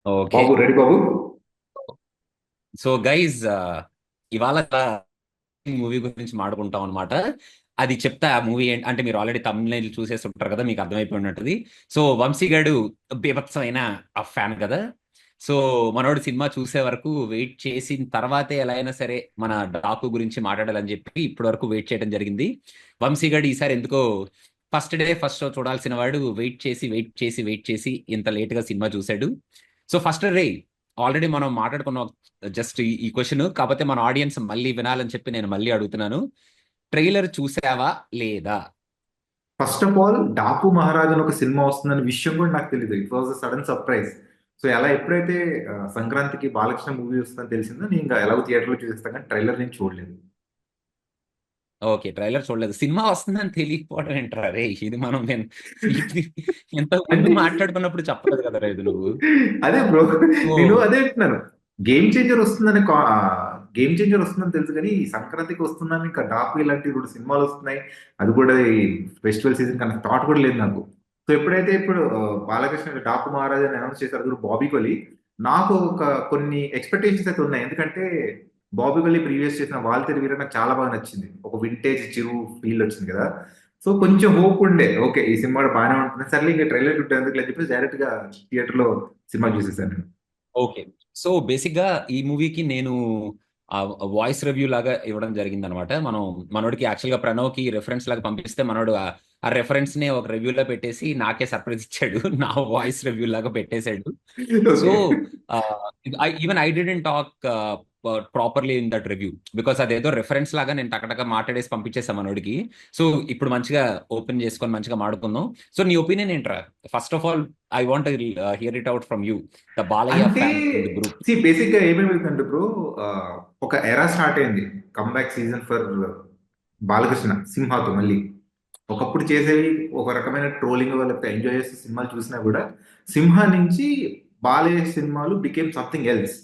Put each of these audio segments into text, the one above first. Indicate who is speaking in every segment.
Speaker 1: Okay.
Speaker 2: బాబు ready బాబు.
Speaker 1: So guys, ఇవాళ movie గురించి మాట్లాడుకుంటాం అనమాట. అది చెప్తా. ఆ మూవీ అంటే మీరు ఆల్రెడీ తమిళ చూసేసి ఉంటారు కదా, మీకు అర్థమైపోయి ఉంటది. సో వంశీ గాడు బీభత్సమైన ఆ ఫ్యాన్ కదా. సో మనోడు సినిమా చూసే వరకు వెయిట్ చేసిన తర్వాతే ఎలా అయినా సరే మన డాకు గురించి మాట్లాడాలని చెప్పి ఇప్పటి వరకు వెయిట్ చేయడం జరిగింది. వంశీ గాడు ఈసారి ఎందుకో ఫస్ట్ డే ఫస్ట్ షో చూడాల్సిన వాడు వెయిట్ చేసి వెయిట్ చేసి వెయిట్ చేసి ఇంత లేట్ గా సినిమా చూశాడు. సో ఫస్ట్ డే ఆల్రెడీ మనం మాట్లాడుకున్నాం జస్ట్ ఈ క్వశ్చన్, కాకపోతే మన ఆడియన్స్ మళ్ళీ వినాలని చెప్పి నేను మళ్ళీ అడుగుతున్నాను. ట్రైలర్ చూసావా లేదా?
Speaker 2: First of all Daaku Maharaj అని ఒక సినిమా వస్తుందనే విషయం కూడా నాకు తెలియదు. It was a sudden surprise. So ఎలా ఎప్పుడైతే సంక్రాంతికి బాలకృష్ణ మూవీ వస్తుందని తెలిసిందో నేను ఇంకా ఎలాగో థియేటర్లో చూసేస్తాను, కానీ ట్రైలర్ నేను చూడలేదు.
Speaker 1: ఓకే, ట్రైలర్ చూడలేదు. సినిమా వస్తుందని తెలియకపోవడం ఏంట్రా రే? ఇది మనం ఇది ఇంతకు ముందు
Speaker 2: అంటే
Speaker 1: మాట్లాడుకున్నప్పుడు చెప్పలేదు కదా రే ఇది నువ్వు.
Speaker 2: అదే బ్రో,
Speaker 1: ఓ,
Speaker 2: నేను అదే అంటున్నాను. గేమ్ చేంజర్ వస్తుందని గేమ్ చేంజర్ వస్తుందని తెలుసు, కానీ ఈ సంక్రాంతికి వస్తుందని ఇంకా డాకు ఇలాంటి రెండు సినిమాలు వస్తున్నాయి, అది కూడా ఈ ఫెస్టివల్ సీజన్ కన్నా థాట్ కూడా లేదు నాకు. సో ఎప్పుడైతే ఇప్పుడు బాలకృష్ణ డాకు మహారాజ్ అని అనౌన్స్ చేశారు, అది కూడా బాబీ కొలి, నాకు ఒక కొన్ని ఎక్స్పెక్టేషన్స్ అయితే ఉన్నాయి. ఎందుకంటే బాబీ కొలి ప్రీవియస్ చేసిన వాల్తేరు వీర నాకు చాలా బాగా నచ్చింది. ఒక వింటేజ్ చిరు ఫీల్ వచ్చింది కదా. సో కొంచెం హోప్ ఉండే, ఓకే ఈ సినిమా కూడా బాగానే ఉంటుంది, సర్లే ఇంకా ట్రైలర్ చూద్దాం ఎందుకు అని చెప్పేసి డైరెక్ట్ గా థియేటర్ లో సినిమా చూసేసాను నేను.
Speaker 1: ఓకే. సో బేసిక్ గా ఈ మూవీకి నేను వాయిస్ రివ్యూ లాగా ఇవ్వడం జరిగింది అనమాట. మనోడికి యాక్చువల్ గా ప్రణవ్ కి రెఫరెన్స్ లాగా పంపిస్తే మనోడు ఆ రెఫరెన్స్ నే ఒక రివ్యూలో పెట్టేసి నాకే సర్ప్రైజ్ ఇచ్చాడు. నా వాయిస్ రివ్యూ లాగా పెట్టేశాడు. So
Speaker 2: okay.
Speaker 1: Even I didn't talk properly in that review, because అదేదో రెఫరెన్స్ లాగా నేను టకటక మాట్లాడేసి పంపించేసాను మనోడికి. సో ఇప్పుడు మంచిగా ఓపెన్ చేసుకొని మంచిగా మాడుకుందాం. సో నీ ఒపీనియన్ ఏంట్రా? First of all I want hear it out from you, the Balayya
Speaker 2: అంటే
Speaker 1: fan in the group.
Speaker 2: Basic గా ఏమేమిందంటే బ్రో, ఒక ఎరా స్టార్ట్ అయింది, కమ్బ్యాక్ సీజన్ ఫర్ బాలకృష్ణ సింహాతో మళ్ళీ. ఒకప్పుడు చేసేవి ఒక రకమైన ట్రోలింగ్, లేకపోతే ఎంజాయ్ చేసే సినిమాలు చూసినా కూడా సింహ నుంచి బాలయ్య సినిమాలు బికేమ్ సంథింగ్ ఎల్స్.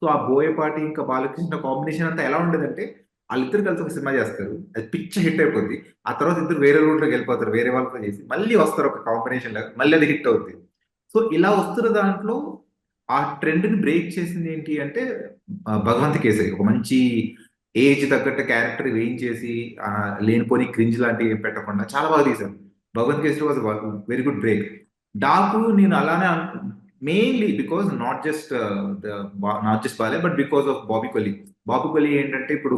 Speaker 2: సో ఆ బోయపాటి ఇంకా బాలకృష్ణ కాంబినేషన్ అంతా ఎలా ఉండేదంటే, వాళ్ళిద్దరు కలిసి ఒక సినిమా చేస్తారు, అది పిచ్చ హిట్ అయిపోద్ది. ఆ తర్వాత ఇద్దరు వేరే రూట్ లోకి వెళ్ళిపోతారు, వేరే వాళ్ళతో చేసి మళ్ళీ వస్తారు ఒక కాంబినేషన్ లాగా, మళ్ళీ అది హిట్ అవుద్ది. సో ఇలా వస్తున్న దాంట్లో ఆ ట్రెండ్ ని బ్రేక్ చేసింది ఏంటి అంటే భగవంత్ కేసరి, ఒక మంచి ఏజ్ తగ్గట్టు క్యారెక్టర్ వేయించేసి ఆ, లేనిపోని క్రింజ్ లాంటివి ఏం పెట్టకుండా చాలా బాగా తీశారు. Bhagavanth Kesari was very good break. Daaku నేను అలానే మెయిన్లీ బికాస్ నాట్ జస్ట్ బాలే, but because of Bobby Kolli. Bobby Kolli ఏంటంటే ఇప్పుడు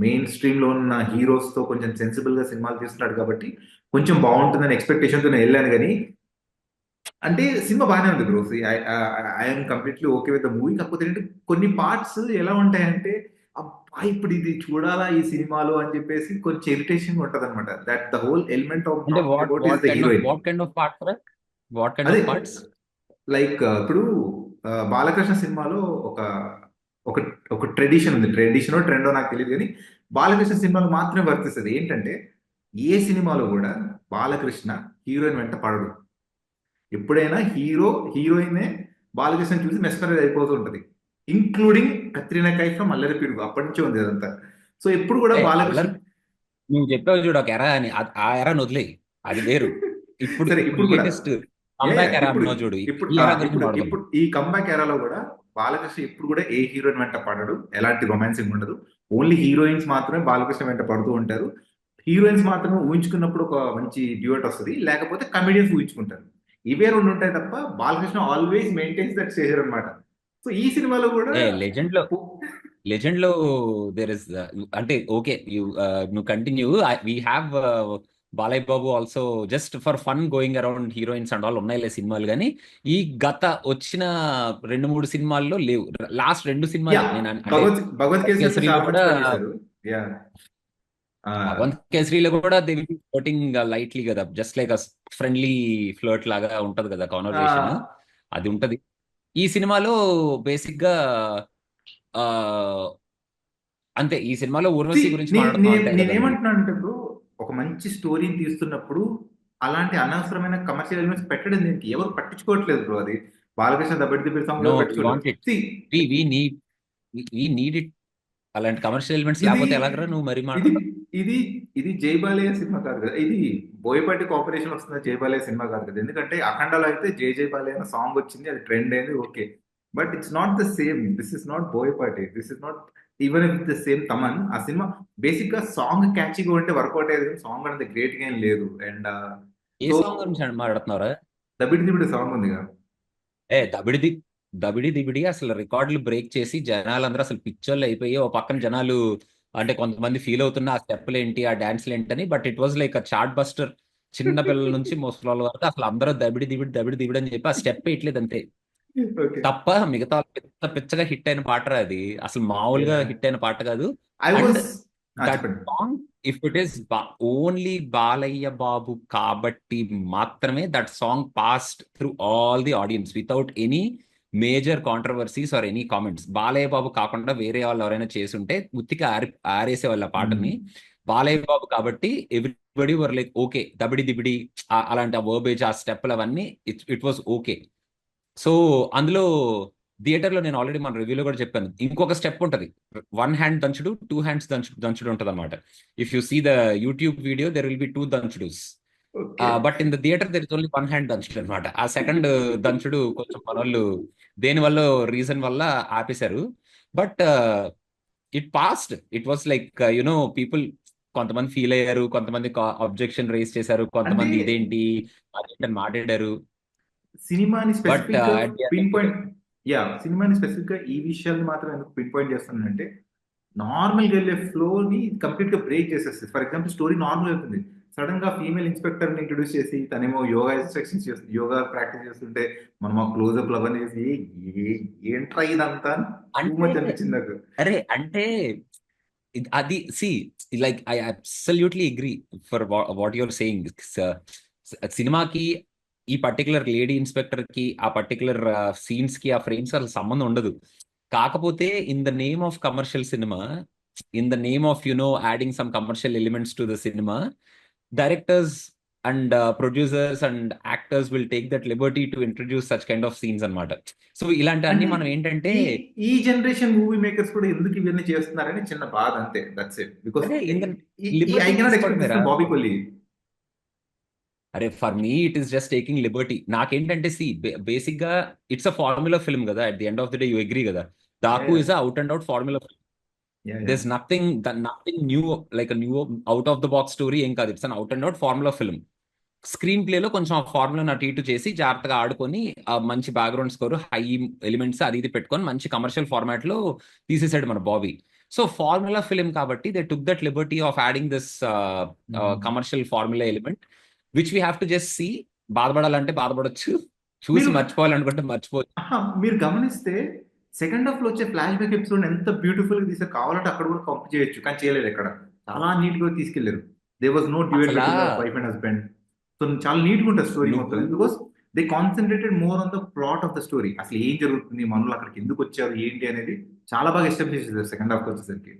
Speaker 2: మెయిన్ స్ట్రీమ్ లో ఉన్న హీరోస్ తో కొంచెం సెన్సిబుల్ గా సినిమాలు తీస్తున్నాడు కాబట్టి కొంచెం బాగుంటుందని ఎక్స్పెక్టేషన్ తో నేను వెళ్ళాను. కానీ అంటే సినిమా బాగానే ఉంది bro. I'm completely okay with the movie. కాకపోతే ఏంటంటే కొన్ని పార్ట్స్ ఎలా ఉంటాయంటే, అబ్బా ఇప్పుడు ఇది చూడాలా ఈ సినిమాలో అని చెప్పేసి కొంచెం ఇరిటేషన్ ఉంటది అనమాట. That the whole element of
Speaker 1: అంటే
Speaker 2: talking
Speaker 1: what
Speaker 2: about is
Speaker 1: what
Speaker 2: the
Speaker 1: kind of
Speaker 2: heroine.
Speaker 1: What kind of parts? What kind
Speaker 2: అదే
Speaker 1: ఆఫ్ పార్ట్స్?
Speaker 2: లైక్ ఇప్పుడు బాలకృష్ణ సినిమాలో ఒక ఒక ఒక ట్రెడిషన్ ఉంది. ట్రెడిషనో ట్రెండో నాకు తెలియదు, కానీ బాలకృష్ణ సినిమాలో మాత్రమే వర్తిస్తుంది. ఏంటంటే ఏ సినిమాలో కూడా బాలకృష్ణ హీరోయిన్ వెంట పడడు. ఎప్పుడైనా హీరోయినే బాలకృష్ణ చూసి మెస్మరైజ్ అయిపోతూ ఉంటది. ఇంక్లూడింగ్ కత్రినా కైఫ్ ఫ్రమ్ అల్లరి పిడుగు, అప్పటి నుంచే ఉంది అదంతా. సో ఎప్పుడు కూడా
Speaker 1: ఏ
Speaker 2: బాలకృష్ణ
Speaker 1: అల్లరి, నువ్వు చెప్పావు చూడు ఒక ఎరా అని, ఆ ఎరాని వదిలేయి. అది వేరు. ఇప్పుడు
Speaker 2: సరే
Speaker 1: ఇప్పుడు
Speaker 2: ఇప్పుడు కూడా
Speaker 1: లేటెస్ట్ కమ్బ్యాక్ ఎరా
Speaker 2: ఇప్పుడు
Speaker 1: అన్నావు చూడు,
Speaker 2: ఇప్పుడు
Speaker 1: ఈ ఎరా గురించి
Speaker 2: ఇప్పుడు
Speaker 1: మాట్లాడుకుందాం.
Speaker 2: ఇప్పుడు ఈ కంబ్యాక్ ఎరాలో కూడా బాలకృష్ణ ఎప్పుడు కూడా ఏ హీరోయిన్ వెంట పడడు, ఎలాంటి రొమాన్సింగ్ ఉండదు. ఓన్లీ హీరోయిన్స్ మాత్రమే బాలకృష్ణ వెంట పడుతూ ఉంటారు. హీరోయిన్స్ మాత్రమే ఊహించుకున్నప్పుడు ఒక మంచి డ్యూయట్ వస్తుంది, లేకపోతే కమెడియన్స్ ఊహించుకుంటారు. ఇవే రెండు ఉంటాయి తప్ప Balakrishna always maintains that stature అనమాట. సో ఈ సినిమాలో కూడా
Speaker 1: ఏ లెజెండ్ లో, లెజెండ్ లో దేర్ ఇస్, అంటే ఓకే యు, నువ్వు continue. We have Balayya Babu also just for fun going around heroines and all ఉన్నాయిలే సినిమాలు, కానీ ఈ గత వచ్చిన రెండు మూడు సినిమాల్లో లేవు. లాస్ట్ రెండు
Speaker 2: యా,
Speaker 1: సినిమాలే నేను అంటే
Speaker 2: భగవత్ కేసరి అయితే
Speaker 1: కేసరిలో
Speaker 2: చాలా
Speaker 1: కూడా,
Speaker 2: మంచి పని చేశారు. యా.
Speaker 1: భగవంత్ కేసరిలో కూడా దే విల్ ఫ్లోటింగ్ లైట్లీ కదా, జస్ట్ లైక్ ఫ్రెండ్లీ ఫ్లర్ట్ లాగా ఉంటది కదా కాన్వర్జేషన్, అది ఉంటది. ఈ సినిమాలో బేసిక్ గా ఆ అంతే. ఈ సినిమాలో ఊర్వశి గురించి మాట్లాడుతున్నాం అంతే కదా నువ్వు.
Speaker 2: నేనేమంటున్నాను అంటే బ్రో, ఒక మంచి స్టోరీని తీస్తున్నప్పుడు అలాంటి అనవసరమైన కమర్షియల్ ఎలిమెంట్స్ పెట్టడం దీనికి ఎవరు పట్టించుకోవట్లేదు బ్రో. అది బాలకృష్ణ దబ్బడి దిబ్బడి సాంగ్
Speaker 1: నో,
Speaker 2: ఎవరు
Speaker 1: వి
Speaker 2: పట్టించుకోవట్లేదు.
Speaker 1: Want it.
Speaker 2: See,
Speaker 1: we need it. అలాంటి కమర్షియల్ ఎలిమెంట్స్
Speaker 2: ఇది
Speaker 1: లేకపోతే ఎలాగరా నువ్వు మరి
Speaker 2: ఇది
Speaker 1: మాట్లాడు.
Speaker 2: ఇది ఇది జై బాలయ్య సినిమా కాదు కదా, ఇది బోయపాటి కాంపిటీషన్ వస్తున్న జై బాలయ్య సినిమా కాదు కదా. ఎందుకంటే అఖండలో అయితే జై జై బాలయ్య అనే సాంగ్ వచ్చింది, అది ట్రెండ్ అయింది, okay. But it's not the same. This is not Boyapati, this is not even if the same Thaman. ఆ సినిమా బేసిక్ గా సాంగ్ క్యాచీగా ఉంటే వర్కౌట్ అయ్యేది, సాంగ్ అనేది గ్రేట్ గా ఏం లేదు. అండ్
Speaker 1: ఏ
Speaker 2: సో
Speaker 1: సాంగ్ గురించి మాట్లాడుతున్నారా?
Speaker 2: దబిడి దిబిడి సాంగ్ ఉంది కదా.
Speaker 1: దబిడి దబిడి దిబిడి అసలు రికార్డులు బ్రేక్ చేసి జనాలందరూ అసలు పిచ్చోళ్ళు అయిపోయి, ఓ పక్కన జనాలు అంటే కొంతమంది ఫీల్ అవుతున్న ఆ స్టెప్లు ఏంటి, ఆ డాన్స్లు ఏంటని. But it was like a chart buster. చిన్న పిల్లల నుంచి ముసలి వరకు అసలు అందరూ దబిడి దిబిడి అని చెప్పి ఆ స్టెప్ వేయట్లేదు అంతే
Speaker 2: ఓకే.
Speaker 1: తప్ప. మిగతా పిచ్చ పిచ్చగా హిట్ అయిన పాట రా అది, అసలు మామూలుగా హిట్ అయిన పాట కాదు.
Speaker 2: ఐ
Speaker 1: అండ్
Speaker 2: వాజ్
Speaker 1: దట్
Speaker 2: చెప్పండి.
Speaker 1: Song, if it is only Balayya Babu కాబట్టి మాత్రమే that song passed through all the audience without any major controversies or any comments. Balayya Babu కాకుండా వేరే వాళ్ళు ఎవరైనా చేసుంటే ఉత్తిగా ఆరేసే వాళ్ళ పాటని. బాలయ్య బాబు కాబట్టి everybody were like okay, దబిడి Dibidi అలాంటి ఆ వర్బేజ్, ఆ స్టెప్లు అవన్నీ ఇట్ వాస్ ఓకే. సో అందులో థియేటర్ లో నేను ఆల్రెడీ మన రివ్యూలో కూడా చెప్పాను, ఇంకొక స్టెప్ ఉంటది. వన్ హ్యాండ్ దంచుడు, టూ హ్యాండ్స్ దంచుడు ఉంటది అనమాట. If you see the YouTube video there will be two దంచుడుస్.
Speaker 2: Okay.
Speaker 1: But in the theatre there is only one hand దంచుడు అనమాట. ఆ సెకండ్ దంచుడు కొంచెం మన వాళ్ళు దేని వల్ల రీజన్ వల్ల ఆపేశారు. But it passed. It was like people కొంతమంది ఫీల్ అయ్యారు, కొంతమంది అబ్జెక్షన్ రేస్ చేశారు,
Speaker 2: అంటే
Speaker 1: కొంతమంది ఇదేంటి అదేంటని మాట్లాడారు.
Speaker 2: సినిమాని
Speaker 1: బట్
Speaker 2: స్పెసిఫిక్ గా
Speaker 1: at the end
Speaker 2: pin
Speaker 1: of the day,
Speaker 2: point, సినిమాని స్పెసిఫిక్ గా ఈ విషయాన్ని మాత్రం ఎందుకు పిన్ పాయింట్ చేస్తానంటే, నార్మల్ గా వెళ్ళే ఫ్లో ని కంప్లీట్ గా బ్రేక్ చేసేస్తుంది. ఫర్ ఎగ్జాంపుల్ స్టోరీ నార్మల్ అవుతుంది, సడన్ గా ఫీమేల్ ఇన్స్పెక్టర్ ని ఇంట్రొడ్యూస్ చేసి తనేమో యోగా ఇన్స్ట్రక్షన్స్ చేస్తుంది, యోగా ప్రాక్టీస్ చేస్తుంటే మనం ఆ క్లోజ్అప్ లవర్ చేసి ఏంట్రా ఇదంతా, టూ
Speaker 1: అంటే
Speaker 2: మచ్ అనిపించింది నాకు.
Speaker 1: అరే అంటే అది see, like I absolutely agree for what your saying. సినిమాకి ఈ పర్టికులర్ లేడీ ఇన్స్పెక్టర్ కి ఆ పర్టికులర్ సీన్స్ కి ఆ ఫ్రేమ్స్ అసలు సంబంధం ఉండదు. కాకపోతే in the name of commercial cinema, in the name of adding some commercial elements to the cinema, directors and producers and actors will take that Liberty to introduce such kind of scenes అన్నమాట. So ఇలాంటివన్నీ
Speaker 2: అంటే
Speaker 1: మనం ఏంటంటే,
Speaker 2: ఈ ఈ generation movie makers కూడా ఎందుకు ఇవన్నీ చేస్తున్నారని చిన్న బాధ, అంతే. That's it. బికాస్
Speaker 1: అరే ఇంక
Speaker 2: ఈ I
Speaker 1: liberty
Speaker 2: cannot expect this
Speaker 1: తీసుకోవడమేరా.
Speaker 2: ఫ్రమ్ బాబీ కొల్లి.
Speaker 1: అరే for me it is just taking liberty. నాకేంటంటే సి, బేసిక్ గా ఇట్స్ అ ఫార్ములా ఫిల్మ్ కదా. At the end of the day you agree కదా, Daaku is out and out formula.
Speaker 2: Yeah yeah.
Speaker 1: there's nothing new, like a new out of the box story ఏం కాదు. It's an out and out formula film. Screen ప్లేలో కొంచెం ఆ formula అటు ఇటు చేసి జాగ్రత్తగా ఆడుకొని ఆ మంచి బ్యాక్గ్రౌండ్ స్కోర్, హై ఎలిమెంట్స్ అది ఇది పెట్టుకొని మంచి కమర్షియల్ ఫార్మాట్ లో తీసేసాడు మన బాబీ. సో ఫార్ములా ఫిల్మ్ కాబట్టి they took that liberty of adding this commercial formula element, which we have to just see. బాధపడాలంటే బాధపడొచ్చు, చూసి
Speaker 2: మీరు
Speaker 1: మర్చిపోవాలనుకుంటే మర్చిపోవచ్చు.
Speaker 2: మీరు గమనిస్తే సెకండ్ హాఫ్ లో వచ్చే ఫ్లాష్ బ్యాక్ ఎపిసోడ్ ఎంత బ్యూటిఫుల్ గా తీసారు. కావాలంటే అక్కడ కూడా కంప్ చేయొచ్చు, కానీ చేయలేదు. ఎక్కడ చాలా నీట్ గా తీసుకెళ్లారు. దే వాజ్ నో డ్యూయల్
Speaker 1: అసలా
Speaker 2: between the wife and husband. So చాలా నీట్ గా ఉంటుంది స్టోరీ
Speaker 1: నువ్వు
Speaker 2: మొత్తం, because they concentrated more on the plot of the story. అసలు ఏం జరుగుతుంది, మనులు అక్కడికి ఎందుకు వచ్చారు, ఏంటి అనేది చాలా బాగా ఎస్టాబ్లిష్ చేశారు సెకండ్ హాఫ్ వచ్చేసరికి.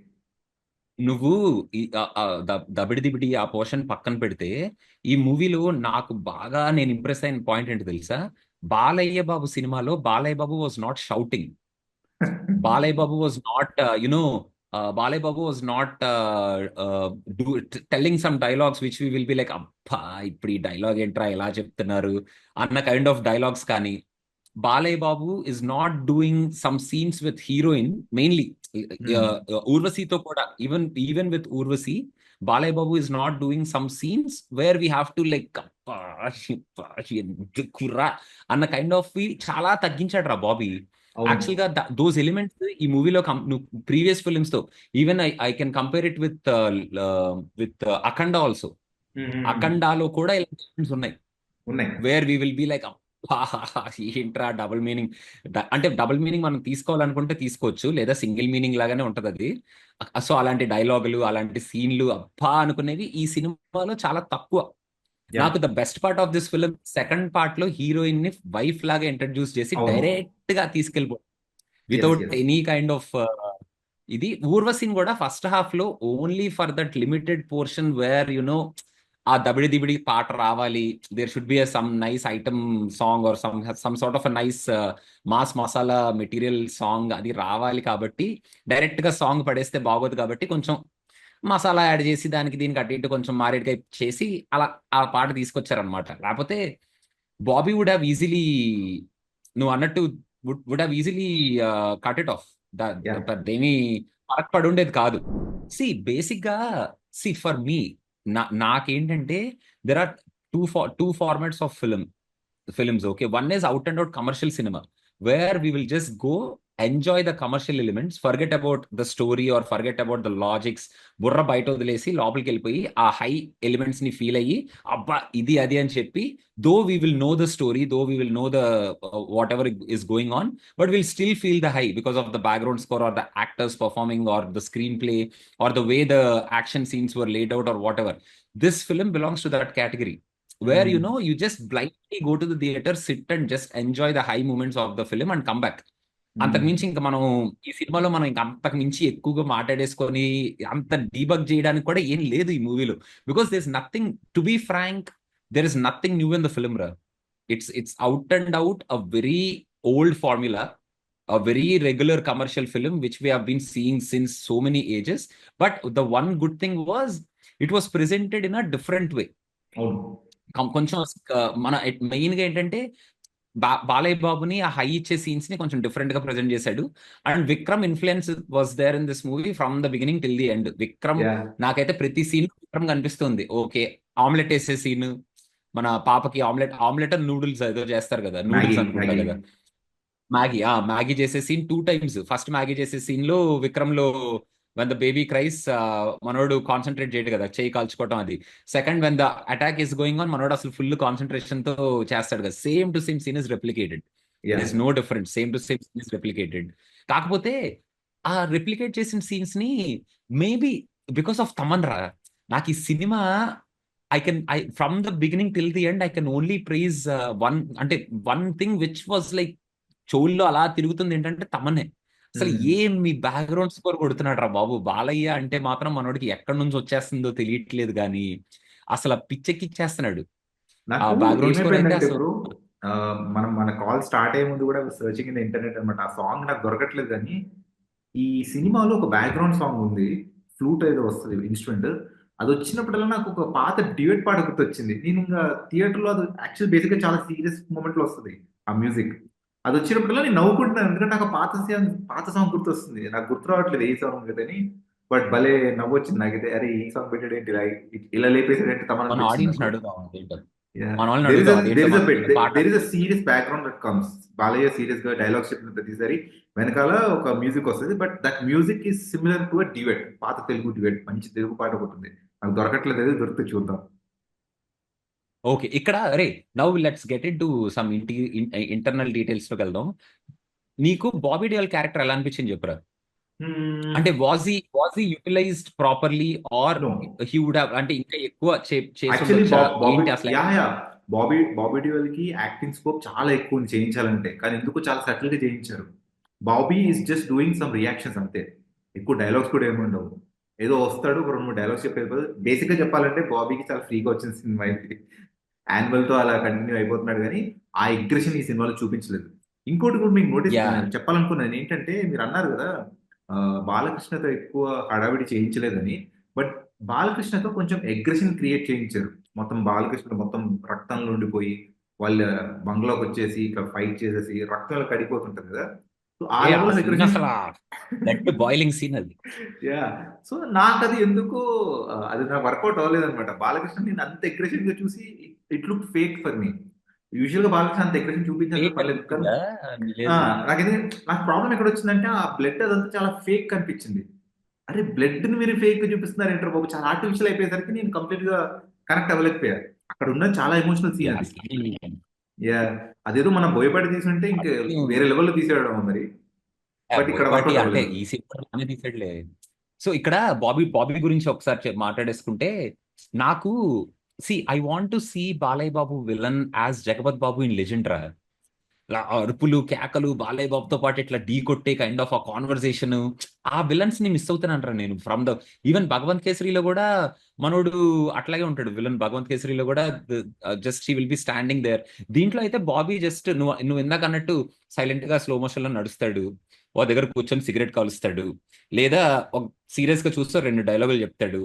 Speaker 1: నువ్వు ఈ దబిడి దిబిడి ఆ పోర్షన్ పక్కన పెడితే, ఈ మూవీలో నాకు బాగా నేను ఇంప్రెస్ అయిన పాయింట్ ఏంటి తెలుసా? బాలయ్య బాబు సినిమాలో Balayya Babu was not shouting. Balayya Babu was not Balayya Babu was not telling some dialogues which we will be like, అబ్బా ఇప్పుడు ఈ డైలాగ్ ఏంట్రా ఎలా చెప్తున్నారు అన్న కైండ్ ఆఫ్ డైలాగ్స్ కానీ. Balayya Babu is not doing some scenes with heroine mainly. ఊర్వశితో కూడా, even even with Urvashi, Balayya Babu is not doing some scenes where we have to like కుర్రా అన్న కైండ్ ఆఫ్ చాలా తగ్గించాడు రా బాబీ.
Speaker 2: అవును.
Speaker 1: యాక్చువల్ గా దోస్ ఎలిమెంట్స్ ఈ మూవీలో ప్రీవియస్ ఫిల్మ్స్ తో, even I can compare it with Akhanda also. అఖండాలో కూడా ఎలిమెంట్స్ ఉన్నాయి
Speaker 2: ఉన్నాయి.
Speaker 1: Where we will be like, ఏంట్రా డబుల్ మీనింగ్. అంటే డబుల్ మీనింగ్ మనం తీసుకోవాలనుకుంటే తీసుకోవచ్చు, లేదా సింగిల్ మీనింగ్ లాగానే ఉంటది అది. సో అలాంటి డైలాగులు, అలాంటి సీన్లు అబ్బా అనుకునేవి ఈ సినిమాలో చాలా తక్కువ.
Speaker 2: యా.
Speaker 1: నాకు the best part of this film second part లో హీరోయిన్ ని వైఫ్ లాగా ఇంట్రడ్యూస్ చేసి
Speaker 2: అవును.
Speaker 1: డైరెక్ట్ గా తీసుకెళ్ళిపో,
Speaker 2: yes
Speaker 1: without
Speaker 2: yes.
Speaker 1: Any kind of ఇది. ఊర్వశిని కూడా ఫస్ట్ హాఫ్ లో only for that limited portion where ఆ దబిడి దిబిడి పాట రావాలి, there should be some nice item song or some sort of a nice mass masala material song అది రావాలి కాబట్టి డైరెక్ట్ గా సాంగ్ పడేస్తే బాగోదు కాబట్టి కొంచెం మసాలా యాడ్ చేసి దానికి దీనికి అటు ఇటు కొంచెం మారేడుకాయ చేసి అలా ఆ పాట తీసుకొచ్చారనమాట. లేకపోతే బాబీ వుడ్ హ్యావ్ ఈజీలీ, నువ్వు అన్నట్టు would have easily cut it off.
Speaker 2: Yeah.
Speaker 1: పెద్దేమీ ఫరక్ పడి ఉండేది కాదు. సి బేసిక్ గా, సి ఫర్ మీ, నాకేంటంటే there are two formats of films. Okay, one is out and out commercial cinema where we will just go enjoy the commercial elements, forget about the story or forget about the logics, బుర్ర బయట వదిలేసి లోపలికి వెళ్ళిపోయి ఆ high elements ని feel అయ్యి అబ్బా ఇది అది అని చెప్పి, though we will know the story, though we will know the whatever is going on, but will still feel the high because of the background score or the actors performing or the screen play or the way the action scenes were laid out or whatever. This film belongs to that category where you just blindly go to the theater, sit and just enjoy the high moments of the film and come back. అంతకు మించి ఇంకా మనం ఈ సినిమాలో మనం ఇంకా అంతకు మించి ఎక్కువగా మాట్లాడేసుకొని అంత డీబగ్ చేయడానికి కూడా ఏం లేదు ఈ మూవీలో. Because there is nothing, to be frank, there is nothing new in the film రా. It's out and out a very old formula, a very regular commercial film which we have been seeing since so many ages. But the one good thing was it was presented in a different way.
Speaker 2: అవును.
Speaker 1: కొంచెం మన main గా ఏంటంటే బాలయ్య బాబుని ఆ high ఇచ్చే scenes ని కొంచెం డిఫరెంట్ గా ప్రెజెంట్ చేశాడు. And Vikram influence was there in this movie from the beginning till the end. Vikram,
Speaker 2: yeah.
Speaker 1: నాకైతే ప్రతి సీన్ విక్రమ్ కనిపిస్తుంది. ఓకే, ఆమ్లెట్ వేసే సీన్, మన పాపకి ఆమ్లెట్ నూడిల్స్ ఏదో చేస్తారు కదా,
Speaker 2: మ్యాగీ
Speaker 1: నూడిల్స్ అనుకుంటా
Speaker 2: మ్యాగీ.
Speaker 1: కదా, మ్యాగీ చేసే సీన్ 2 times. ఫస్ట్ మ్యాగీ చేసే సీన్ లో విక్రమ్ లో వెన్ ద బేబీ క్రైస్, మనోడు కాన్సన్ట్రేట్ చేయడు కదా, చేయి కాల్చుకోవటం అది. Second when the attack is going on, మనోడు అసలు ఫుల్ కాన్సన్ట్రేషన్ తో చేస్తాడు కదా. Same to same scene is replicated,
Speaker 2: yeah.
Speaker 1: This no different, same to same scene is replicated. కాకపోతే ఆ రెప్లికేట్ చేసిన సీన్స్ ని మేబీ బికాస్ ఆఫ్ తమన్ రా, నాకు ఈ సినిమా I from the beginning till the end I can only praise one, అంటే one thing which was like చెవుల్లో అలా తిరుగుతుంది ఏంటంటే తమనే. అసలు ఏం మీ బ్యాక్గ్రౌండ్ స్కోర్ కొడుతున్నాడు రా బాబు. బాలయ్య అంటే మాత్రం మనోడికి ఎక్కడి నుంచి వచ్చేస్తుందో తెలియట్లేదు కానీ అసలు పిచ్చెక్కిచ్చేస్తున్నాడు. ఆ
Speaker 2: నాకు
Speaker 1: బ్యాక్గ్రౌండ్ స్కోర్ అయితే
Speaker 2: ఏమైపోయిందంటే
Speaker 1: అసలు
Speaker 2: బ్రో, మనం మన కాల్ స్టార్ట్ అయ్యే ముందు కూడా సర్చింగ్ ఇన్ ఇంటర్నెట్ అనమాట, ఆ సాంగ్ నాకు దొరకట్లేదు. కానీ ఈ సినిమాలో ఒక బ్యాక్గ్రౌండ్ సాంగ్ ఉంది, ఫ్లూట్ ఏదో వస్తుంది ఇన్స్ట్రుమెంట్. అది వచ్చినప్పుడల్లా నాకు ఒక పాత డ్యూయట్ పాట గుర్తొచ్చింది. నేను ఇంకా థియేటర్లో అది యాక్చువల్ బేసిక్గా చాలా సీరియస్ మూమెంట్ లో వస్తుంది ఆ మ్యూజిక్. అది వచ్చినప్పుడల్లా నేను నవ్వుకుంటున్నాను, ఎందుకంటే నాకు ఆ పాత సాంగ్ గుర్తొస్తుంది. నాకు గుర్తు రావట్లేదు ఏ సాంగ్ అని. బట్ భలే నవ్వు వచ్చింది నాకైతే. అరే ఈ సాంగ్ పెట్టాడు ఏంటి, ఇలా లేపేసాడంటే తమన్
Speaker 1: మన
Speaker 2: అనిపించింది
Speaker 1: ఆడియన్స్
Speaker 2: నాకు.
Speaker 1: అడుగుదాం అదేంటో.
Speaker 2: Yeah,
Speaker 1: మన వాళ్ళని
Speaker 2: there is a
Speaker 1: అడుగుదాం
Speaker 2: there
Speaker 1: అదేంటో
Speaker 2: is a
Speaker 1: మాకు
Speaker 2: bit
Speaker 1: పాట.
Speaker 2: there is a serious background that comes. Balayya serious గా డైలాగ్ చెప్పిన ప్రతిసారి వెనకాల ఒక మ్యూజిక్ వస్తుంది. But that music is similar to a duet, పాత తెలుగు డ్యూయట్, మంచి తెలుగు పాట ఒకటి ఉంది. నాకు దొరకట్లేదు, అది దొరికితే చూద్దాం.
Speaker 1: ఓకే, ఇక్కడ అరే now let's get in to some internal details లోకి వెళ్దాం. నీకు బాబీ డియోల్ క్యారెక్టర్ ఎలా అనిపించింది చెప్పురా. అంటే was he utilized properly or
Speaker 2: no,
Speaker 1: he would have, అంటే ఇంకా ఎక్కువ చేసి
Speaker 2: యాక్చువల్లీ
Speaker 1: ఉండొచ్చా
Speaker 2: బాబీ,
Speaker 1: ఏంటి అసలు?
Speaker 2: యా బాబీ డియోల్ కి యాక్టింగ్ స్కోప్ చాలా ఎక్కువ ఉంది చేయించాలంటే, కానీ ఎందుకు చాలా సటిల్ గా చేయించారు. Bobby is just doing some reactions అంతే, ఎక్కువ డైలాగ్స్ కూడా ఏమి ఉండవు. ఏదో వస్తాడు, ఒక 2 3 డైలాగ్స్ చెప్పేది. బేసిక్ గా చెప్పాలంటే బాబీకి చాలా ఫ్రీగా వచ్చిన సినిమా ఇది. యాన్యువల్ తో అలా కంటిన్యూ అయిపోతున్నాడు, కానీ ఆ అగ్రెషన్ ఈ సినిమాలో చూపించలేదు. ఇంకోటి కూడా మీకు నోటీస్
Speaker 1: యా
Speaker 2: చెప్పాలనుకున్నాను ఏంటంటే, మీరు అన్నారు కదా బాలకృష్ణతో ఎక్కువ హడావిడి చేయించలేదని. బట్ బాలకృష్ణతో కొంచెం అగ్రెషన్ క్రియేట్ చేయించారు. మొత్తం బాలకృష్ణ మొత్తం రక్తంలో ఉండిపోయి వాళ్ళ బంగ్లాకి వచ్చేసి ఇట్లా ఫైట్ చేసేసి రక్తంలో కడిపోతుంటది కదా. సో ఆ
Speaker 1: ఆ
Speaker 2: లెవెల్ ఆఫ్
Speaker 1: సీన్
Speaker 2: అగ్రెషన్.
Speaker 1: అసలు బ్లడ్ బాయిలింగ్ సీన్ అది.
Speaker 2: యా. సో నాకది ఎందుకో అది నాకు వర్కౌట్ అవ్వలేదన్నమాట. బాలకృష్ణ నేను అంత అగ్రెసివ్ గా చూసి it look fake for me. Usual గా బాలకృష్ణ అంత అగ్రెషన్ చూపించాల్సిన
Speaker 1: ఫేక్
Speaker 2: పర్లేదు కానీ
Speaker 1: అనిపించిందా? లేదు లేదు.
Speaker 2: నాకైతే నాకు ప్రాబ్లం ఎక్కడ వచ్చిందంటే ఆ బ్లడ్ అదంతా చాలా ఫేక్ కనిపించింది. అరే బ్లడ్ ని మీరు ఫేక్ చూపిస్తున్నారు ఏంటారు బాబు, చాలా ఆర్టిఫిషియల్ అయిపోయేసరికి నేను కంప్లీట్ గా కనెక్ట్ అవ్వలేకపోయా. అక్కడ ఉన్నది చాలా ఎమోషనల్ సీన్ అది. యా. అదేదో మనం బోయపాటి తీసుంటే ఇంకా వేరే లెవెల్లో తీసేయడం మరి. బట్ ఇక్కడ
Speaker 1: బోయపాటి
Speaker 2: వర్కౌట్
Speaker 1: అంటే
Speaker 2: అవ్వలేదు.
Speaker 1: ఈ సినిమా తీసాడులే. సో ఇక్కడ బాబీ బాబీ గురించి ఒకసారి మాట్లాడేసుకుంటే, నాకు I want to see Balayya Babu villain as Jagapathi Babu in Legend రా. అరుపులు కేకలు బాలయ్య బాబుతో పాటు ఇట్లా ఢీ కొట్టే కైండ్ ఆఫ్ ఆ కాన్వర్సేషన్, ఆ విలన్స్ ని మిస్ అవుతానంటారా నేను ఫ్రమ్ ద ఈవెన్ భగవంత్ కేసరిలో కూడా మనోడు అట్లాగే ఉంటాడు. విలన్ భగవంత్ కేసరిలో కూడా just he will be standing there. దీంట్లో అయితే బాబీ జస్ట్ నువ్వు నువ్వు ఇందాక అన్నట్టు సైలెంట్ గా స్లో మోషన్ లో నడుస్తాడు, ఓ దగ్గర కూర్చొని సిగరెట్ కాలుస్తాడు, లేదా సీరియస్ గా చూస్తూ రెండు డైలాగులు చెప్తాడు.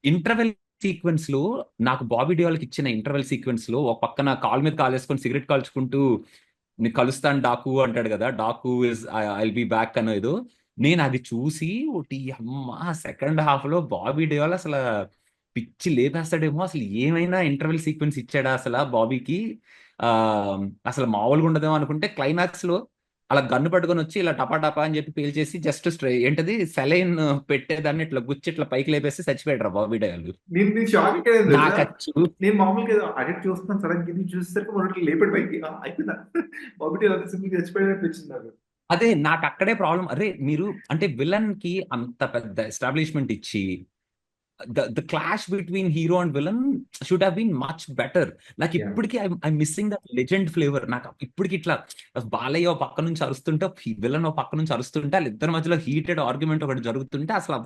Speaker 1: ఇంటర్వెల్ సీక్వెన్స్ లో నాకు బాబీ డియోల్కి ఇచ్చిన ఇంటర్వెల్ సీక్వెన్స్ లో ఒక పక్కన కాలు మీద కాలేసుకొని సిగరెట్ కాల్చుకుంటూ నీకు కలుస్తాను డాకు అంటాడు కదా, Daaku is I'll be back అని ఏదో. నేను అది చూసి ఒకటి అమ్మ సెకండ్ హాఫ్ లో బాబీ డియోల్ అసలు పిచ్చి లేపేస్తాడేమో, అసలు ఏమైనా ఇంటర్వెల్ సీక్వెన్స్ ఇచ్చాడా అసలు బాబీకి, ఆ అసలు మామూలుగా ఉండదేమో అనుకుంటే క్లైమాక్స్ లో అలా గన్ను పట్టుకొని వచ్చి ఇలా టపా టపా అని చెప్పి పేల్చేసి జస్ట్ ఏంటది సెలైన్ పెట్టేదాన్ని ఇట్లా గుచ్చి ఇట్లా పైకి లేపేసి చచ్చిపోయాడు రా బాబీ డయల్.
Speaker 2: నేను షాక్ అయ్యాను తెలుసా.
Speaker 1: నాకు అది
Speaker 2: నేను మామూలుగా ఏదో అడిక్ట్ చూస్తున్నాను, సడన్ ఇది చూసేసరికి మొదటి లేపడి పైకి అయిపోయిందా బాబు అంత సింపుల్ చచ్చిపోయాడు అనిపించింది నాకు.
Speaker 1: అదే నాకు అక్కడే ప్రాబ్లం. అరే మీరు అంటే విలన్ కి అంత పెద్ద ఎస్టాబ్లిష్మెంట్ ఇచ్చి the clash between hero and villain should have been much better. నాకు
Speaker 2: యా
Speaker 1: ఇప్పటికీ I missing that Legend flavour. నాకు ఇప్పటికి ఇట్లా బాలయ్య ఓ పక్క నుంచి అరుస్తుంటే విలన్ ఓ పక్క నుంచి అరుస్తుంటే వాళ్ళిద్దరి మధ్యలో హీటెడ్ ఆర్గ్యుమెంట్ ఒకటి జరుగుతుంటే అసలు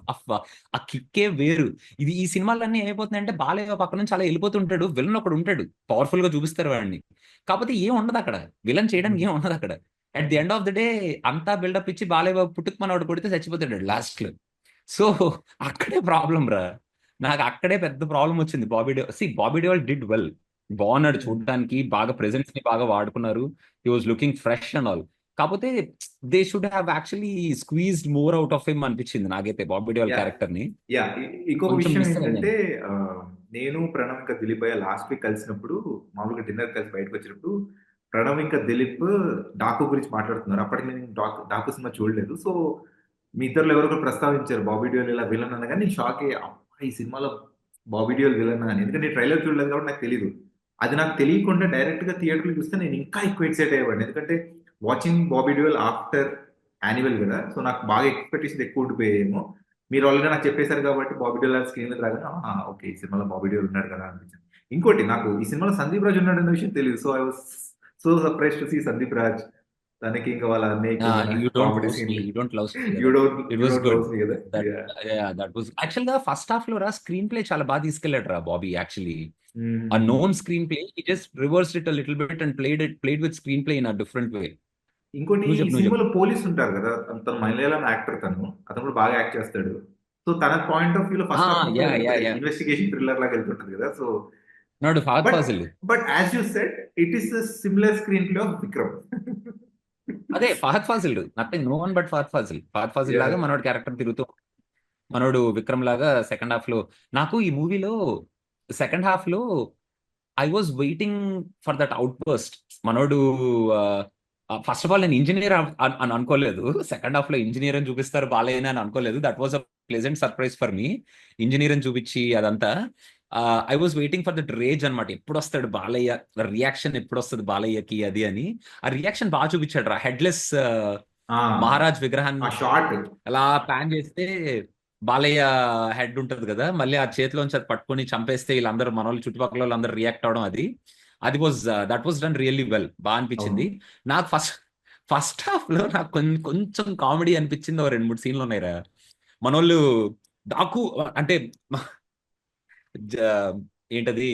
Speaker 1: ఆ కిక్కే వేరు. ఇది ఈ సినిమాలన్నీ ఏమైపోతున్నాయంటే బాలయ్య ఓ పక్క నుంచి అలా వెళ్ళిపోతుంటాడు, విలన్ ఒకడు ఉంటాడు పవర్ఫుల్ గా చూపిస్తారు వాడిని, కాకపోతే ఏం ఉండదు అక్కడ, విలన్ చేయడానికి ఏం ఉండదు అక్కడ. At the end of the day అంతా బిల్డప్ ఇచ్చి బాలయ్య బాబు పుట్టుకు మనవాడు కొడితే చచ్చిపోతాడు లాస్ట్ లో. సో అక్కడే ప్రాబ్లం రా. నాకు అక్కడే పెద్ద ప్రాబ్లం వచ్చింది. బాబీ డియోల్ డిడ్ వెల్, బాగున్నాడు చూడడానికి, బాగా ప్రెజెన్స్ ని బాగా వాడుకున్నారు, he was looking fresh and all. కాకపోతే they should have actually squeezed more out of him అనిపించింది నాకైతే బాబీ డియోల్
Speaker 2: యా
Speaker 1: క్యారెక్టర్ ని.
Speaker 2: యా ఇంకొక
Speaker 1: కొంచెం
Speaker 2: విషయం
Speaker 1: మిస్ అయ్యాను
Speaker 2: ఏంటంటే
Speaker 1: నేను.
Speaker 2: ఆ, నేను ప్రణవ్ ఇంకా దిలీప్ అయ్య లాస్ట్ వీక్ కలిసినప్పుడు, మామూలుగా డిన్నర్ కలిసి బయటకు వచ్చినప్పుడు ప్రణవ్ ఇంకా దిలీప్ డాకు గురించి మాట్లాడుతున్నారు. అప్పటికి నేను డాకు సినిమా చూడలేదు. సో మీ ఇద్దరు ఎవరో ఒకరు ప్రస్తావించారు బాబీ డియోల్ ఇలా విలన్ అనగానే నేను షాక్ అయ్యా, అబ్బా, ఈ సినిమాలో బాబీ డియోల్ విలన్ అని. ఎందుకంటే ట్రైలర్ చూడలేదు కాబట్టి నాకు తెలియదు. అది నాకు తెలియకుండా డైరెక్ట్ గా థియేటర్లో చూస్తే నేను ఇంకా ఎక్కువ ఎక్సైట్ అయ్యేవాడిని. ఎందుకంటే watching Bobby Deol after annual కదా, సో నాకు బాగా ఎక్స్పెక్టేషన్ ఎక్కువ ఉండిపోయేమో. మీరు ఆల్రెడీ నాకు చెప్పేశారు కాబట్టి బాబీ డియోల్ స్క్రీన్ మీద రాగానే ఓకే ఈ సినిమాలో బాబీ డియోల్ ఉన్నాడు కదా అనిపించింది. ఇంకోటి, నాకు ఈ సినిమాలో సందీప్ రాజ్ ఉన్నాడు అన్న విషయం తెలియదు. So I was so surprise to see Sandeep Raj. తనకి ఇంకా వాళ్ళ అన్నయ్యకి ఉన్న
Speaker 1: you don't
Speaker 2: comedy
Speaker 1: loves me,
Speaker 2: సీన్లు.
Speaker 1: You don't loves me
Speaker 2: you
Speaker 1: కదా.
Speaker 2: Don't
Speaker 1: it
Speaker 2: you
Speaker 1: was
Speaker 2: don't
Speaker 1: good.
Speaker 2: Loves me కదా.
Speaker 1: That
Speaker 2: Yeah.
Speaker 1: That was actual గా ఫస్ట్ హాఫ్ లో రా స్క్రీన్ ప్లే చాలా బాగా తీసుకెళ్లాడు రా Bobby actually. A
Speaker 2: hmm.
Speaker 1: known screenplay, he just reversed it a little bit and played with screenplay in a different way.
Speaker 2: ఇంకోటి,
Speaker 1: నువ్వు
Speaker 2: ఈ
Speaker 1: చెప్పు, నువ్వు చెప్పు.
Speaker 2: సినిమాలో పోలీస్ ఉంటారు కదా, తను మలయాళం యాక్టర్, అతను కూడా బాగా యాక్ట్ చేస్తాడు. సో తన పాయింట్ ఆఫ్ వ్యూలో ఫస్ట్ హాఫ్ మొత్తం
Speaker 1: యా యా
Speaker 2: వెళ్తుంటది,
Speaker 1: యా
Speaker 2: ఇన్వెస్టిగేషన్ థ్రిల్లర్ లాగా వెళ్తుంటది కదా. సో
Speaker 1: నోడు Fahadh
Speaker 2: but
Speaker 1: Faasil.
Speaker 2: But as you said, it is similar screen play of Vikram.
Speaker 1: అదే Fahadh Faasil, nothing no one but Fahadh Faasil
Speaker 2: yeah
Speaker 1: లాగా మనోడు క్యారెక్టర్ తిరుగుతూ, మనోడు విక్రమ్ లాగా సెకండ్ హాఫ్ లో. నాకు ఈ మూవీలో సెకండ్ హాఫ్ లో I was waiting for that out burst. మనోడు ఫస్ట్ ఆఫ్ ఆల్ నేను ఇంజనీర్ అని అనుకోలేదు, సెకండ్ హాఫ్ లో ఇంజనీర్ అని చూపిస్తారు బాలయ్య అని అనుకోలేదు. That was a pleasant surprise for me, engineer అని చూపించి అదంతా. I was waiting for that rage అనమాట, ఎప్పుడు వస్తాడు బాలయ్య, రియాక్షన్ ఎప్పుడు వస్తుంది బాలయ్యకి అది అని. ఆ రియాక్షన్ బాగా చూపించాడు రా. హెడ్లెస్ మహారాజ్
Speaker 2: ఆ
Speaker 1: విగ్రహాన్ని
Speaker 2: షార్ట్.
Speaker 1: అలా ప్యాన్ చేస్తే బాలయ్య హెడ్ ఉంటది కదా, మళ్ళీ ఆ చేతిలోంచి అది పట్టుకొని చంపేస్తే వీళ్ళందరూ మన వాళ్ళు చుట్టుపక్కల వాళ్ళందరూ రియాక్ట్ అవడం, అది అది was that was done really well, బాగా
Speaker 2: అవును.
Speaker 1: అనిపించింది. నాకు ఫస్ట్ హాఫ్ లో నాకు కొంచెం కామెడీ అనిపించింది. ఓ రెండు మూడు సీన్లు ఉన్నాయిరా. మనోళ్ళు డాకు అంటే జ- ఏంటది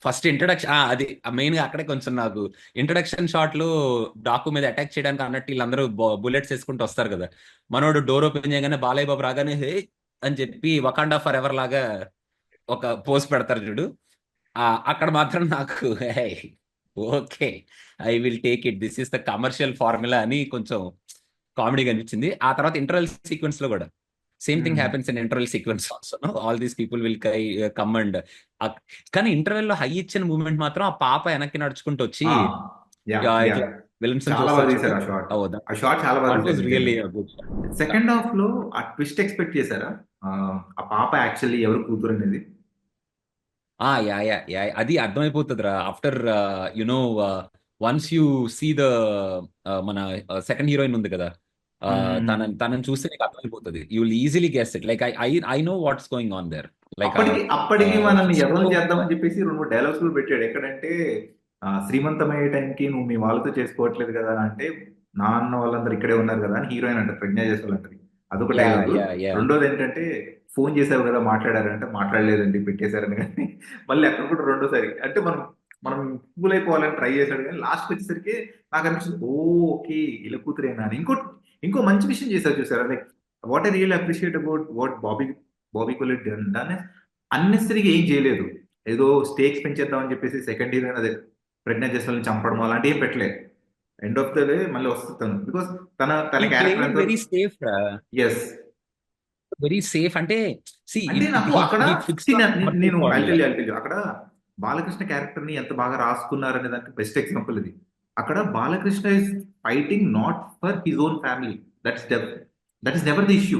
Speaker 1: ఫస్ట్ ఇంట్రడక్షన్, అది మెయిన్ గా అక్కడే కొంచెం నాకు ఇంట్రడక్షన్ షాట్ లో డాకు మీద అటాక్ చేయడానికి అన్నట్టు వీళ్ళందరూ బుల్లెట్స్ వేసుకుంటూ వస్తారు కదా, మనోడు డోర్ ఓపెన్ చేయగానే బాలయ్య బాబు రాగానే హే అని చెప్పి వకాండా ఫర్ ఎవర్ లాగా ఒక పోస్ట్ పెడతారు చూడు, అక్కడ మాత్రం నాకు okay I will take it, this is the commercial formula అని కొంచెం కామెడీగా అనిపించింది. ఆ తర్వాత ఇంటర్వెల్ సీక్వెన్స్ లో కూడా same thing
Speaker 2: hmm.
Speaker 1: Happens in interval sequence also, all these people will come and. కానీ ఇంటర్వెల్ లో హై ఇచ్చిన మూమెంట్ మాత్రం ఆ పాప వెనక్కి నడుచుకుంటూ వచ్చి
Speaker 2: ఆ, యా యా
Speaker 1: ఇట్లా విలన్స్
Speaker 2: చాలా బాగా
Speaker 1: చూస్తారు చూడు,
Speaker 2: తీశారు ఆ షాట్.
Speaker 1: ఓ
Speaker 2: ఆ షాట్ చాలా బాగా
Speaker 1: దట్ వాజ్
Speaker 2: తీశారు నిజంగా.
Speaker 1: Really good.
Speaker 2: సెకండ్ హాఫ్ లో ఆ ట్విస్ట్ ఎక్స్పెక్ట్ చేశారా? ఆ ఆ పాప యాక్చువల్లీ ఎవరు కూతురు అనేది.
Speaker 1: యా యా యా అది అర్థమైపోతుందిరా after you know once you see the మన సెకండ్ హీరోయిన్ ఉంది కదా, తనని చూస్తే నీకు అర్థమైపోతుంది, you will easily guess it, like I know what's going on there, like
Speaker 2: అప్పటికి మనల్ని
Speaker 1: ఫస్ట్
Speaker 2: ఎదవం
Speaker 1: లో.
Speaker 2: చేద్దామని చెప్పేసి రెండు మూడు డైలాగ్స్ కూడా పెట్టాడు. ఎక్కడంటే శ్రీమంతం అయ్యే టైంకి నువ్వు మీ వాళ్ళతో చేసుకోవట్లేదు కదా అంటే, నాన్న వాళ్ళందరూ ఇక్కడే ఉన్నారు కదా అని హీరోయిన్ అంటారు, ప్రజ్ఞా చేసేవాళ్ళు అంటారు. అదొక
Speaker 1: యా
Speaker 2: డైలాగు.
Speaker 1: యా యా
Speaker 2: రెండోది ఏంటంటే, ఫోన్ చేసావు కదా మాట్లాడారంటే, మాట్లాడలేదండి పెట్టేశారని. కానీ మళ్ళీ అక్కడ కూడా రెండోసారి అంటే మనం మనం కూల్ అయిపోవాలని ట్రై చేశాడు, కానీ లాస్ట్ వచ్చేసరికి నాకు అనిపించింది, ఓ ఓకే ఇలా కూతురేనా అని. ఇంకో మంచి విషయం చేశారు చూసారా, like what I real appreciate about what Bobby Kolli done, అన్నెసరీగా ఏం చేయలేదు. ఏదో స్టేక్స్ పెంచేద్దాం అని చెప్పేసి సెకండ్ హీరోయిన్ అదే ప్రజ్ఞా జైస్వాల్ని చంపడం అలాంటి ఏం పెట్టలేదు. ఎండ్ ఆఫ్ ద డే మళ్ళీ వస్తుంది తను, బికాస్ తన
Speaker 1: ఈ
Speaker 2: క్యారెక్టర్
Speaker 1: ప్లేయర్
Speaker 2: అంతా.
Speaker 1: Very safe,
Speaker 2: yes.
Speaker 1: Very safe అంటే సి
Speaker 2: అంటే నాకు అక్కడ
Speaker 1: హీ ఫిక్స్డ్ ఆన్
Speaker 2: నేను
Speaker 1: మోడల్.
Speaker 2: అల్టెల్ అక్కడ బాలకృష్ణ క్యారెక్టర్ ని ఎంత బాగా రాసుకున్నారనే దానికి బెస్ట్ ఎగ్జాంపుల్ ఇది. అక్కడ Balakrishna is fighting not for his own family, that's that is never the issue.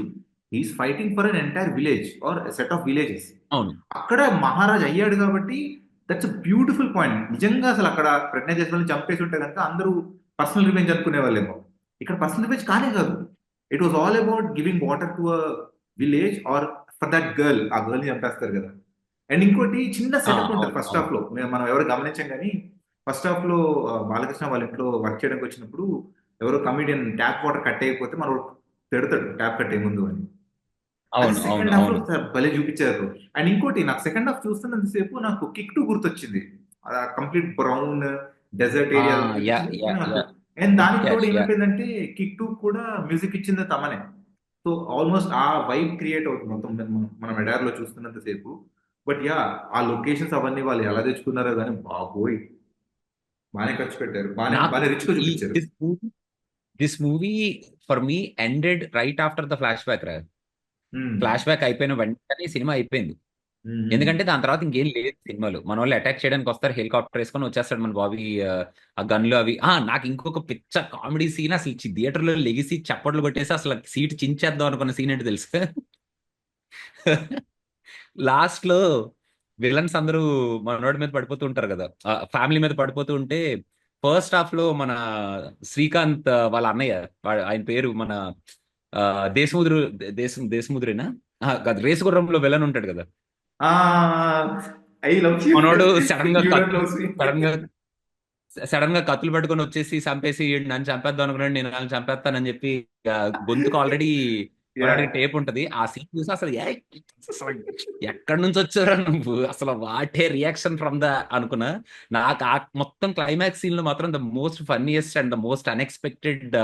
Speaker 2: He's fighting for an entire village or set of villages.
Speaker 1: అవును.
Speaker 2: అక్కడ మహారాజ్ అయ్యాడు కాబట్టి దట్స్ అ బ్యూటిఫుల్ పాయింట్. నిజంగా అసలు అక్కడ ప్రజ్ఞా జైస్వాల్ని చంపేసి ఉంటే కనుక అందరూ పర్సనల్ రివెంజ్ అనుకునే వాళ్ళేమో. ఇక్కడ పర్సనల్ రివెంజ్ కానే కాదు. It was all about giving water to a village or for that girl. ఆ గర్ల్ ని చంపేస్తారు కదా. అండ్ ఇంకోటి చిన్న సెటప్ ఉంటుంది
Speaker 1: అవును
Speaker 2: ఫస్ట్
Speaker 1: అవును
Speaker 2: హాఫ్ లో, మనం ఎవరు గమనించాం కానీ, ఫస్ట్ హాఫ్ లో బాలకృష్ణ వాళ్ళ ఇంట్లో వర్క్ చేయడానికి వచ్చినప్పుడు ఎవరో కమిడియన్ ట్యాప్ వాటర్ కట్ అయిపోతే మనం పెడతాడు ట్యాప్ కట్టే ముందు అని. అది
Speaker 1: అవును అవును
Speaker 2: సెకండ్ హాఫ్ లో
Speaker 1: అవును.
Speaker 2: భలే చూపించారు. అండ్ ఇంకోటి నాకు సెకండ్ హాఫ్ చూస్తున్నంతసేపు నాకు కిక్ టూ గుర్తొచ్చింది. కంప్లీట్ బ్రౌన్ డెజర్ట్
Speaker 1: ఆ!
Speaker 2: ఏరియా
Speaker 1: యా
Speaker 2: చూపించినప్పుడు
Speaker 1: యా
Speaker 2: నాకు.
Speaker 1: యా.
Speaker 2: అండ్
Speaker 1: గుడ్
Speaker 2: దానికి తోడు
Speaker 1: క్యాచ్. యా.
Speaker 2: ఏమైపోయిందంటే, కిక్ టూ కూడా మ్యూజిక్ ఇచ్చింది తమనే. సో ఆల్మోస్ట్ ఆ వైబ్ క్రియేట్ అవుతుంది మొత్తం మనం ఎడార్లో చూస్తున్నంత సేపు. బట్ యా, ఆ లొకేషన్స్ అవన్నీ వాళ్ళు ఎలా తెచ్చుకున్నారో కానీ బాబోయ్, బాగానే ఖర్చు పెట్టారు, బాగానే
Speaker 1: నాకు
Speaker 2: బాగానే రిచ్ గా
Speaker 1: ఈ
Speaker 2: చూపించారు.
Speaker 1: This movie for me ended right after the flash back రా.
Speaker 2: ఉమ్,
Speaker 1: ఫ్లాష్ బ్యాక్ అయిపోయిన వెంటనే సినిమా అయిపోయింది.
Speaker 2: ఉమ్, ఉమ్.
Speaker 1: ఎందుకంటే దాని తర్వాత ఇంకేం లేదు సినిమాలు. మన వాళ్ళు అటాక్ చేయడానికి వస్తారు, హెలికాప్టర్ వేసుకొని వచ్చేస్తాడు మన బాబీ. ఆ గన్లు అవి. నాకు ఇంకొక పిచ్చ కామెడీ సీన్ అసలు థియేటర్ లో లెగిసి చప్పట్లు కొట్టేసి అసలు సీట్ చించేద్దాం అనుకున్న సీన్ ఏంటి తెలుసు? లాస్ట్ లో విలన్స్ అందరూ మనోడి మీద పడిపోతూ ఉంటారు కదా, ఫ్యామిలీ మీద పడిపోతూ ఉంటే ఫస్ట్ హాఫ్ లో మన శ్రీకాంత్ వాళ్ళ అన్నయ్య, ఆయన పేరు మన ఆ, దేశముద్రు దేశముద్రేనా? కాదు, రేసుగుర్రంలో విలన్ ఉంటాడు కదా.
Speaker 2: ఆ ఐ లవ్ యూ,
Speaker 1: మనోడు సడన్ గా
Speaker 2: యూ డోంట్
Speaker 1: కత్తులు
Speaker 2: లవ్ మీ.
Speaker 1: సడన్ గా సడన్ గా కత్తులు పట్టుకొని వచ్చేసి చంపేసి "ఈడు నన్ను చంపేద్దాం అనుకున్నాడు, నేను నన్ను చంపేస్తానని చెప్పి ఆ, గొంతుకు ఆల్రెడీ
Speaker 2: యా.
Speaker 1: మనోడికి టేప్ ఉంటది. ఆ సీన్ చూసి అసలు అసలు ఎక్కడి నుంచి వచ్చారా నువ్వు, అసలు వాటే రియాక్షన్ ఫ్రమ్ ద అనుకున్నా. నాకు ఆ మొత్తం క్లైమాక్స్ సీన్ లో మాత్రం the most funniest and the most unexpected.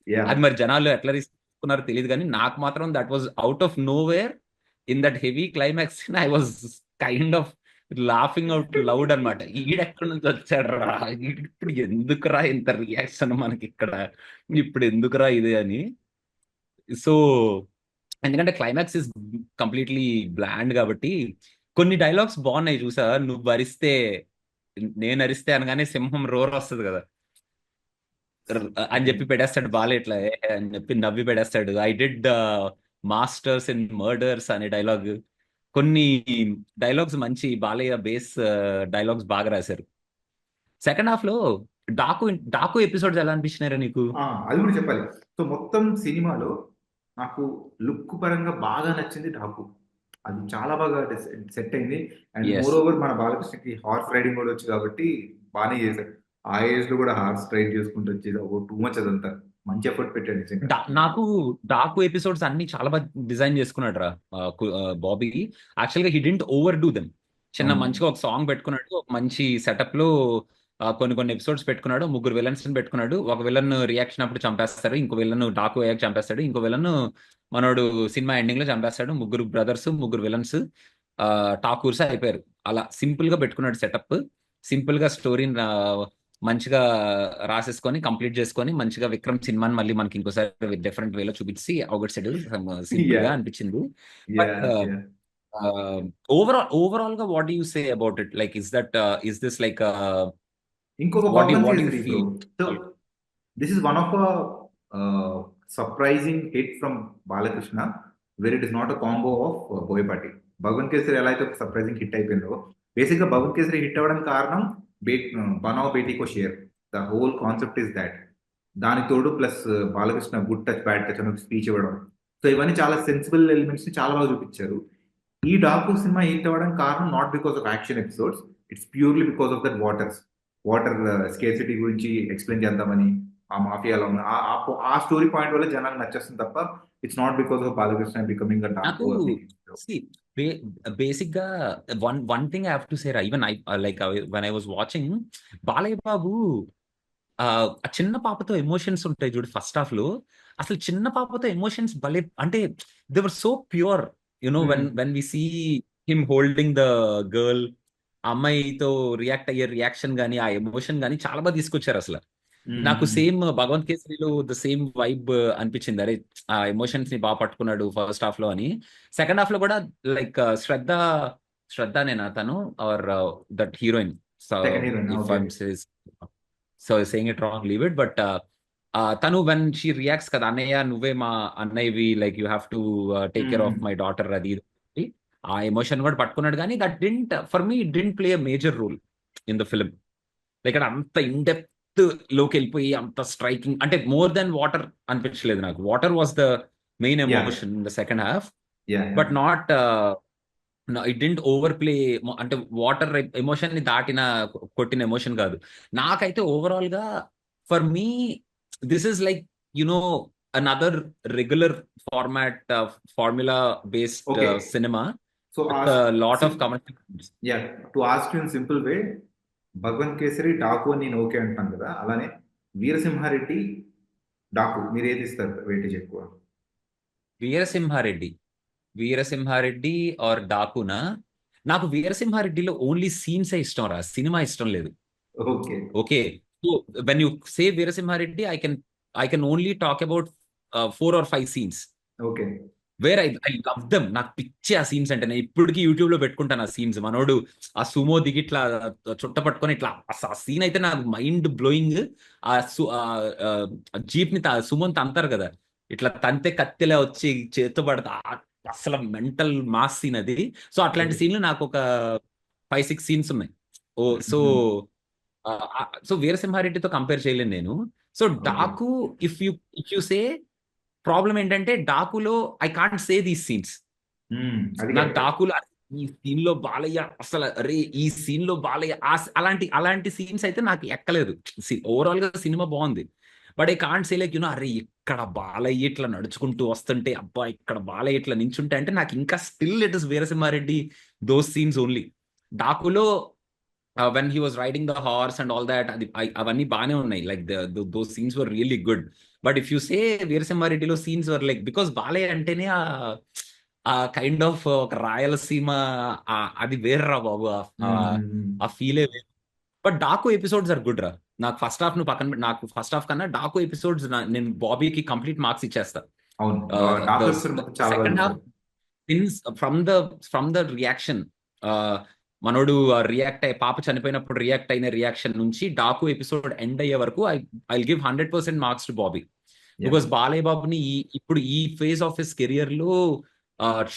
Speaker 2: Yeah.
Speaker 1: అది మరి జనాలు ఎట్లా తీసుకున్నారో తెలియదు కానీ నాకు మాత్రం that was out of nowhere. In that heavy climax scene I was kind of laughing out loud అనమాట. ఈడెక్కడి నుంచి వచ్చాడు రా, ఇప్పుడు ఎందుకురా ఇంత రియాక్షన్ మనకి ఇక్కడ, ఇప్పుడు ఎందుకురా ఇది అని. సో ఎందుకంటే క్లైమాక్స్ ఇస్ కంప్లీట్లీ బ్లాండ్ కాబట్టి. కొన్ని డైలాగ్స్ బాగున్నాయి చూసా, నువ్వు అరిస్తే నేను అరిస్తే అనగానే సింహం రోర్ వస్తుంది కదా, అని చెప్పి పెట్టేస్తాడు బాలే ఇట్లా అని చెప్పి నవ్వి పెట్టేస్తాడు. I did masters in murders అనే డైలాగ్. కొన్ని డైలాగ్స్ మంచి బాలయ్య బేస్ డైలాగ్స్ బాగా రాశారు. సెకండ్ హాఫ్ లో డాకు డాకు ఎపిసోడ్స్ ఎలా అనిపించినారా నీకు?
Speaker 2: అది కూడా చెప్పాలి. సో మొత్తం సినిమాలో నాకు లుక్ పరంగా బాగా నచ్చింది డాకు. అది చాలా బాగా సెట్ అయింది. And
Speaker 1: yes.
Speaker 2: మోర్ ఓవర్ మన బాలకృష్ణకి హార్స్ రైడింగ్ కూడా వచ్చు కాబట్టి బాగానే చేశాడు. ఆ ఏజ్ లో కూడా హార్స్ రైడ్ చేసుకుంటూ వచ్చేది ఓ టూ మచ్, అదంతా మంచి ఎఫర్ట్ పెట్టాడు నిజంగా.
Speaker 1: నాకు డాకు ఎపిసోడ్స్ అన్ని చాలా బాగా డిజైన్ చేసుకున్నాడు రా బాబీ. యాక్చువల్ గా he didn't over do them. చిన్న
Speaker 2: అవును.
Speaker 1: మంచిగా ఒక సాంగ్ పెట్టుకున్నాడు, ఒక మంచి సెటప్ లో కొన్ని కొన్ని ఎపిసోడ్స్ పెట్టుకున్నాడు, ముగ్గురు విలన్స్ పెట్టుకున్నాడు. ఒక విలన్ రియాక్షన్ అప్పుడు చంపేస్తాడు, ఇంకో విలన్ డాకు అయ్యాక చంపేస్తాడు, ఇంకో విలన్ మనోడు సినిమా ఎండింగ్ లో చంపేస్తాడు. ముగ్గురు బ్రదర్స్, ముగ్గురు విలన్స్ ఠాకూర్స్ అయిపోయారు. అలా సింపుల్ గా పెట్టుకున్నాడు సెటప్. సింపుల్ గా స్టోరీని మంచిగా రాసేసుకొని కంప్లీట్ చేసుకొని మంచిగా విక్రమ్ సినిమాని మళ్ళీ మనకి ఇంకోసారి డిఫరెంట్ వేలో చూపించి అవుట్ సైడ్ సింపుల్
Speaker 2: యా.
Speaker 1: గా అనిపించింది.
Speaker 2: యా.
Speaker 1: But
Speaker 2: yeah.
Speaker 1: ఓవరాల్ గా what you say about it, like is this like
Speaker 2: ఇంకొక
Speaker 1: what
Speaker 2: Pavan
Speaker 1: you
Speaker 2: Kesari bro.
Speaker 1: Feel?
Speaker 2: So this is one of surprising hit from Balakrishna, where it is not a combo of Boyapati. Bhagavan Kesari ఎలా అయితే ఒక surprising hit అయిపోయిందో, basic గా భగవన్ kesari hit అవ్వడానికి కారణం బనావ్ బేటీకో షేర్. The whole concept is that. దాని తోడు plus Balakrishna good touch bad touch అని ఒక స్పీచ్ ఇవ్వడం. సో ఇవన్నీ చాలా సెన్సిబుల్ ఎలిమెంట్స్ ని చాలా బాగా చూపించారు. ఈ డాకు సినిమా హిట్ అవ్వడానికి కారణం not because of action episodes, it's purely because of that waters. Water scarcity గురించి ఎక్స్ప్లెయిన్ చేద్దామని ఆ మాఫియాలో ఉన్న ఆ స్టోరీ పాయింట్ వల్ల జనాలు నచ్చేస్తుంది తప్ప it's not because of Balakrishna becoming a
Speaker 1: నాకు
Speaker 2: డాకు
Speaker 1: బేసిక్ గా one thing I have to say even I like when I was watching Balayya Babu ఆ చిన్న పాపతో ఎమోషన్స్ ఉంటాయి చూడు ఫస్ట్ హాఫ్ లో. అసలు చిన్న పాపతో ఎమోషన్స్ భలే అంటే they were so pure. When we see him holding the girl, ఆ అమ్మాయితో రియాక్ట్ అయ్యే రియాక్షన్ గానీ ఆ ఎమోషన్ గానీ చాలా బాగా తీసుకొచ్చారు అసలు. నాకు సేమ్ భగవంత్ కేసరిలో ద సేమ్ వైబ్ అనిపించింది. అరే ఆ ఎమోషన్స్ ని బాగా పట్టుకున్నాడు ఫస్ట్ హాఫ్ లో అని. సెకండ్ హాఫ్ లో కూడా లైక్ శ్రద్ధనేనా తను are that heroine. So
Speaker 2: second heroine.
Speaker 1: If
Speaker 2: okay.
Speaker 1: I'm so saying it wrong leave it, but తను వెన్ షీ రియాక్ట్స్ కదా, అన్నయ్య నువ్వే మా అన్నయ్యవి, like you have to take care of my daughter, అది ఇది అని. ఆ ఎమోషన్ కూడా పట్టుకున్నాడు. కానీ that didn't for me didn't play major role in the film. Like అంత ఇన్ డెప్త్ లోకి వెళ్ళిపోయి అంత స్ట్రైకింగ్ అంటే మోర్ దెన్ వాటర్ అనిపించలేదు నాకు. Water was the main
Speaker 2: yeah
Speaker 1: emotion in the second half,
Speaker 2: yeah
Speaker 1: but not it didn't over play. అంటే water emotion ని దాటిన కొట్టిన ఎమోషన్ కాదు. నాకైతే ఓవరాల్ గా for me this is like you know another regular format formula based
Speaker 2: okay.
Speaker 1: సినిమా
Speaker 2: so
Speaker 1: with lot of commercial.
Speaker 2: Yeah to ask you in simple way, Bhagavanth Kesari Daaku అని నేను ఓకే అంటాను కదా, అలానే వీరసింహారెడ్డి డాకు మీరు ఏది ఇస్తారు వెయిటేజ్ ఎక్కువ?
Speaker 1: వీరసింహారెడ్డి వీరసింహారెడ్డి ఆర్ డాకునా? నాకు వీరసింహారెడ్డిలో ఓన్లీ సీన్సే ఇష్టం రా, సినిమా ఇష్టం లేదు.
Speaker 2: Okay.
Speaker 1: Okay, so when you say Veera Simha Reddy I can only talk about 4 or 5 scenes
Speaker 2: okay.
Speaker 1: Where I love them. నాకు పిచ్చి ఆ సీన్స్ అంటే. నేను ఇప్పటికీ యూట్యూబ్ లో పెట్టుకుంటాను ఆ సీన్స్. మనోడు ఆ సుమో దిగి ఇట్లా చుట్ట పట్టుకొని ఇట్లా ఆ సీన్ అయితే నాకు మైండ్ బ్లోయింగ్. ఆ జీప్ ని సుమోని తంతారు కదా, ఇట్లా తంతే కత్తిలా వచ్చి చేత్తో పడతా, అసలు మెంటల్ మాస్ సీన్ అది. సో అట్లాంటి
Speaker 2: ఓకే.
Speaker 1: సీన్లు నాకు ఒక 5-6 సీన్స్ ఉన్నాయి. ఓ సో వీరసింహారెడ్డితో కంపేర్ చేయలేను నేను. So
Speaker 2: okay.
Speaker 1: Daku, if you say problem ఏంటంటే డాకులో I can't say these scenes.
Speaker 2: అది
Speaker 1: నాకు
Speaker 2: కరెక్ట్.
Speaker 1: డాకులో ఈ సీన్ లో బాలయ్య అసలు అరే ఈ సీన్ లో బాలయ్య అలాంటి అలాంటి సీన్స్ అయితే నాకు ఎక్కలేదు. ఓవరాల్ గా సినిమా బాగుంది, but I can't say like అరే ఇక్కడ బాలయ్య ఇట్లా నడుచుకుంటూ వస్తుంటే, అబ్బా ఇక్కడ బాలయ్య ఇట్లా నించుంటే అంటే నాకు ఇంకా still it is Veerasimhareddy those scenes only. డాకులో when he was riding the horse and all that, అది అవన్నీ బాగానే ఉన్నాయి. Like those scenes were really good. But if you say వీరసింహారెడ్డిలో scenes were like, because Balayya అంటేనే ఆ కైండ్ ఆఫ్ ఒక రాయలసీమ, అది వేర్రా బాబు, ఆ ఫీలే వేరు. But Daaku episodes are good రా. నాకు ఫస్ట్ హాఫ్ ను పక్కన నాకు ఫస్ట్ హాఫ్ కన్నా డాకు ఎపిసోడ్స్ నేను బాబీకి కంప్లీట్ మార్క్స్ ఇచ్చేస్తా.
Speaker 2: అవును.
Speaker 1: ద
Speaker 2: డాకు ఎపిసోడ్ మొత్తం చాలా బాగా
Speaker 1: సెకండ్ హాఫ్,
Speaker 2: తీశారు.
Speaker 1: సిన్స్ ఫ్రమ్ ద రియాక్షన్, మనోడు రియాక్ట్ అయ్యే పాప చనిపోయినప్పుడు రియాక్ట్ అయిన రియాక్షన్ నుంచి డాకు ఎపిసోడ్ ఎండ్ అయ్యే వరకు I give 100% marks to Bobby.
Speaker 2: Yeah
Speaker 1: because Balayya బాబుని ఇప్పుడు ఈ ఫేజ్ ఆఫ్ హిస్ కెరియర్ లో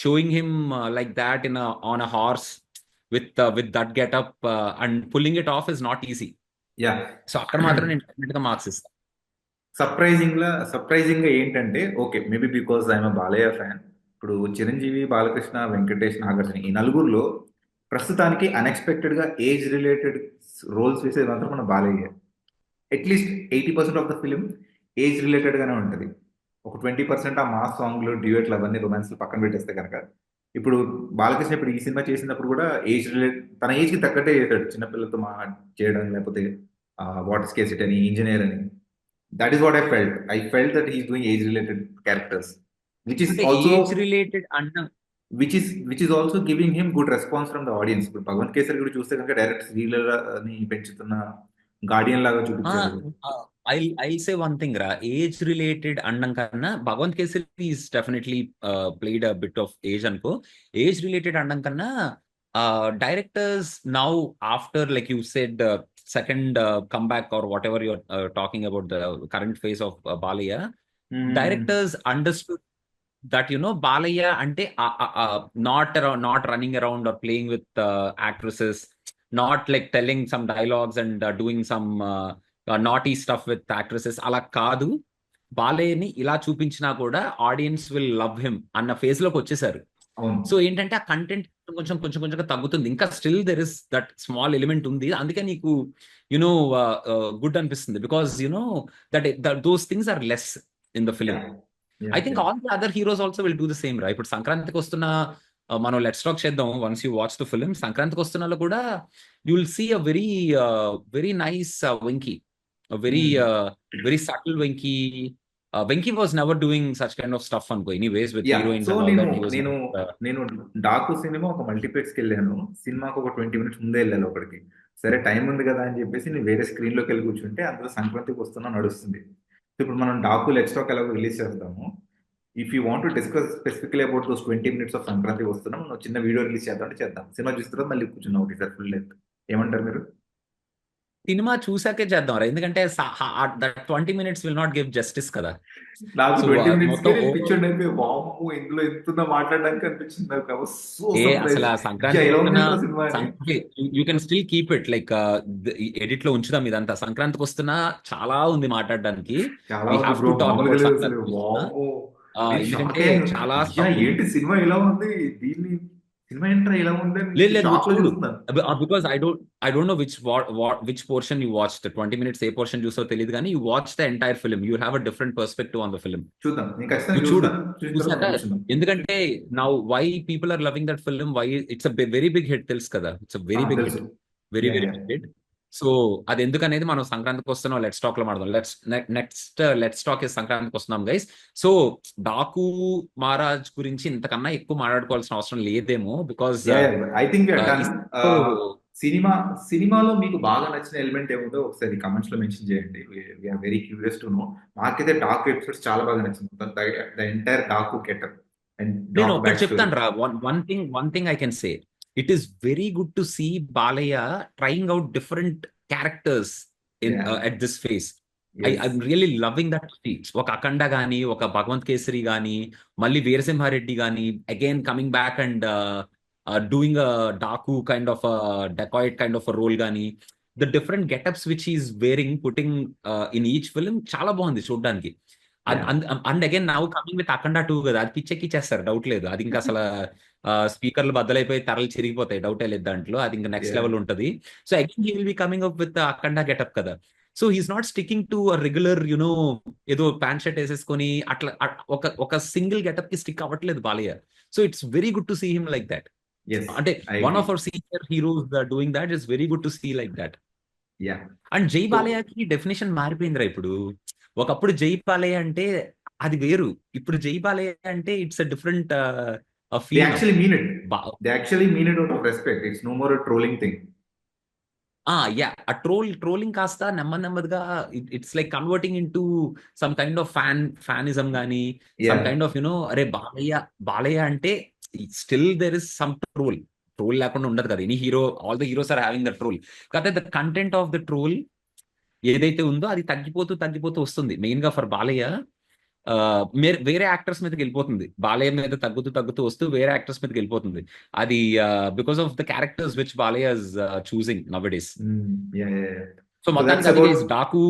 Speaker 1: sowing him like that on a horse with that getup and pulling it of is not easy.
Speaker 2: Yeah
Speaker 1: so అక్కడ మాత్రం నేను definite గా మార్క్స్ ఇస్తాను.
Speaker 2: Surprising గా ఏంటంటే, okay maybe because I'm Balayya fan. ఇప్పుడు చిరంజీవి, బాలకృష్ణ, వెంకటేష్, నాగార్జున ఈ నలుగురిలో ప్రస్తుతానికి అన్ఎక్స్పెక్టెడ్ గా ఏజ్ రిలేటెడ్ రోల్స్ వేసేది మాత్రం మన Balayya. At least 80% of the film age related గానే ఉంటుంది. ఒక 20% ఆ మాస్ సాంగ్లు, డ్యూయట్లు అవన్నీ రొమాన్స్ పక్కన పెట్టేస్తే కనుక, ఇప్పుడు బాలకృష్ణ ఇప్పుడు ఈ సినిమా చేసినప్పుడు కూడా ఏజ్ రిలేట్ తన ఏజ్ కి తగ్గట్టే చేశాడు. చిన్నపిల్లలతో చేయడం, లేకపోతే వాటర్ స్కేసిటీ అని, ఇంజనీర్ అని. That is what I felt that he's doing age related characters, which is
Speaker 1: అంటే
Speaker 2: ఆల్సో
Speaker 1: ఏజ్ రిలేటెడ్ అన్న
Speaker 2: which is also giving him good response from the audience. ఇప్పుడు భగవంత్ కేసరి కూడా చూస్తే కనుక డైరెక్ట్ శ్రీలీల ని పెంచుతున్న గార్డియన్ లాగా చూపించారు.
Speaker 1: ఐ సే వన్ థింగ్ రా, ఏజ్ రిలేటెడ్ అనడం కన్నా Bhagavanth Kesari is definitely played a bit of age అనుకో. ఏజ్ రిలేటెడ్ అనడం కన్నా directors now after like you said second comeback or whatever you're talking about the current phase of Balayya, directors understood that Balaya ante not running around or playing with actresses, not like telling some dialogues and doing some naughty stuff with actresses, అలా కాదు. బాలయ్యని ఇలా చూపించినా కూడా audience will love him అన్న phase లోకి వచ్చేసారు.
Speaker 2: అవును.
Speaker 1: So ఏంటంటే ఆ కంటెంట్ కొంచెం కొంచెం కొంచెంగా తగ్గుతుంది. ఇంకా still there is that small element ఉంది. అందుకే నీకు యునో గుడ్ అనిపిస్తుంది. Because those things are less in the film.
Speaker 2: Yeah
Speaker 1: I think
Speaker 2: yeah
Speaker 1: all the other heroes also will do the same రా. ఇప్పుడు సంక్రాంతికి వస్తున్న మనం లెట్స్ టాక్ చేద్దాం. Once you watch the film, సంక్రాంతికి వస్తున్నలో కూడా you will see a very very nice Venky, very very subtle Venky. Venky was never doing such kind of stuff అనుకో anyways with
Speaker 2: yeah
Speaker 1: heroines
Speaker 2: so
Speaker 1: and all
Speaker 2: నేను
Speaker 1: that. He was
Speaker 2: నేను నేను Daaku cinema ఒక మల్టీప్లెక్స్కి వెళ్ళాను. సినిమాకి ఒక 20 minutes ముందే వెళ్ళాలి ఒకటికి. సరే టైం ఉంది కదా అని చెప్పేసి నేను వేరే స్క్రీన్లోకి వెళ్ళి కూర్చుంటే అందులో సంక్రాంతికి వస్తున్నా నడుస్తుంది. సో ఇప్పుడు మనం డాకు లెట్స్ టాక్ ఎలాగో రిలీజ్ చేస్తాము. If you want to discuss specifically about those 20 minutes of Sankranti వస్తున్నాం, మనం చిన్న వీడియో రిలీజ్ చేద్దాం అంటే చేద్దాం. సినిమా చూసిన తర్వాత మళ్ళీ కూర్చున్నాం ఒకటి ఫుల్ లెంత్. ఏమంటారు మీరు?
Speaker 1: సినిమా చూసాకే చేద్దాం రా. ఎందుకంటే that 20 minutes will not give justice కదా.
Speaker 2: నాకు
Speaker 1: సో
Speaker 2: 20 minutes కే
Speaker 1: మొత్తం
Speaker 2: నేను పిచ్చోడి అయిపోయి వామ్మో ఇందులో ఎంతుందో మాట్లాడడానికి అనిపించింది నాకు. I was so surprised.
Speaker 1: అసలు
Speaker 2: యా
Speaker 1: సంక్రాంతికి
Speaker 2: ఎలా
Speaker 1: వస్తున్న
Speaker 2: ఉంది సినిమా అని.
Speaker 1: You can still keep it like edit లో ఉంచుదాం ఇదంతా. సంక్రాంతికి వస్తున్న చాలా ఉంది మాట్లాడడానికి.
Speaker 2: చాలా
Speaker 1: వీ
Speaker 2: ఉంది
Speaker 1: హ్యావ్
Speaker 2: బ్రో,
Speaker 1: టు టాక్
Speaker 2: మామూలుగా
Speaker 1: అబౌట్
Speaker 2: లేదు అసలు.
Speaker 1: సంక్రాంతికి వస్తున్న.
Speaker 2: వామ్మో నేను షాక్
Speaker 1: ఎందుకంటే
Speaker 2: అయ్యాను.
Speaker 1: చాలా
Speaker 2: అయ్యా
Speaker 1: స్టఫ్ ఉంది.
Speaker 2: ఏంటి సినిమా ఎలా ఉంది, దీన్ని సినిమా ఏంట్రా ఇలా ఉంది
Speaker 1: లేదు
Speaker 2: అని
Speaker 1: లేదు, నువ్వు
Speaker 2: షాక్ లో
Speaker 1: చూడు.
Speaker 2: చూస్తున్నాను.
Speaker 1: Because I don't know which portion you watch. 20 minutes ఏ పోర్షన్ చూసావో తెలియదు, కానీ you watch the entire film. You have a different perspective on the film.
Speaker 2: చూద్దాం, నేను ఖచ్చితంగా
Speaker 1: నువ్వు చూడు.
Speaker 2: చూస్తాను. చూసిన తర్వాత
Speaker 1: చూసాక
Speaker 2: మనం కూర్చుందాం.
Speaker 1: ఎందుకంటే now why people are loving that film, why it's a very big hit తెలుసు కదా. ఇట్స్ అ వెరీ బిగ్
Speaker 2: తెలుసు.
Speaker 1: Hit, very
Speaker 2: yeah
Speaker 1: very
Speaker 2: yeah
Speaker 1: big hit. So అది ఎందుకనేది మనం సంక్రాంతికి వస్తున్నాం లెట్స్ టాక్ లో మాడదాం. నెక్స్ట్ లెట్స్ టాక్ ఇస్ సంక్రాంతికి వస్తున్నాం గైస్. సో డాకు మహారాజ్ గురించి ఇంతకన్నా ఎక్కువ మాట్లాడుకోవాల్సిన అవసరం లేదేమో. Because
Speaker 2: yeah I think we're done.
Speaker 1: ఇప్పుడు
Speaker 2: సినిమాలో మీకు బాగా నచ్చిన ఎలిమెంట్ ఏముందో ఒకసారి కమెంట్స్ లో మెన్షన్ చేయండి. We're very curious to know. నాకైతే డాకు ఎపిసోడ్స్ చాలా బాగా నచ్చింది. The entire Daaku getup and
Speaker 1: నేను
Speaker 2: డాకు
Speaker 1: ఒకటి
Speaker 2: బ్యాక్ స్టోరీ.
Speaker 1: చెప్తాను రా. One thing I can say, it is very good to see Balayya trying out different characters in
Speaker 2: yeah
Speaker 1: at this phase.
Speaker 2: Yes
Speaker 1: I'm really loving that speech. ఒక అఖండ గానీ, ఒక భగవంత్ కేసరి గానీ, మళ్ళీ వీరసింహారెడ్డి గానీ, again coming back and doing a Daku kind of dacoit kind of role గానీ, the different getups which is wearing putting in each film చాలా బాగుంది చూడడానికి.
Speaker 2: Yeah
Speaker 1: and again now coming with Akhanda 2 కదా, అది పిచ్చెక్కిచ్చేస్తారు, డౌట్ లేదు. అది ఇంకా అసలు స్పీకర్లు బద్దలైపోయి తరలు చిరిగిపోతాయి, డౌటే లేదు దాంట్లో. అది ఇంకా నెక్స్ట్
Speaker 2: యా
Speaker 1: లెవెల్ ఉంటది. So again he will be coming up with Akhanda getup కదా. So he's not sticking to regular ఏదో ప్యాంట్ షర్ట్ వేసేసుకొని అట్లా ఒక సింగిల్ గెటప్ కి స్టిక్ అవ్వట్లేదు Balayya. So it's very good to see him like that.
Speaker 2: Yes
Speaker 1: అంటే
Speaker 2: I
Speaker 1: one
Speaker 2: agree.
Speaker 1: Of our senior heroes doing that is very good to see like that.
Speaker 2: Yeah
Speaker 1: and జై
Speaker 2: so
Speaker 1: బాలయ్యకి definition మారిపోయిందిరా ఇప్పుడు. ఒకప్పుడు జై బాలయ్య అంటే అది వేరు, ఇప్పుడు జై బాలయ్య అంటే it's a different
Speaker 2: they
Speaker 1: feel now.
Speaker 2: actually mean it.
Speaker 1: బా
Speaker 2: They actually mean it out of respect. It's no more a trolling thing.
Speaker 1: Yeah, ఆ ట్రోలింగ్ కాస్త నెమ్మదిగా it's like converting in to some kind of fanism గానీ, some
Speaker 2: Yeah.
Speaker 1: Kind of అరే బాలయ్య అంటే still there is some troll లేకుండా ఉండదు కదా. Any hero, all the heroes are having the troll. కాకపోతే the content of the troll ఏదైతే ఉందో అది తగ్గిపోతూ వస్తుంది. మెయిన్ గా ఫర్ బాలయ్య వేరే యాక్టర్స్ మీదకి వెళ్ళిపోతుంది. బాలయ్య మీద తగ్గుతూ వస్తూ వేరే యాక్టర్స్ మీదకి వెళ్ళిపోతుంది. అది because of the characters which Balayya is choosing nowadays.
Speaker 2: Yeah, yeah, yeah.
Speaker 1: So
Speaker 2: So
Speaker 1: మొత్తానికి
Speaker 2: that's
Speaker 1: అది
Speaker 2: about.
Speaker 1: guys, Daaku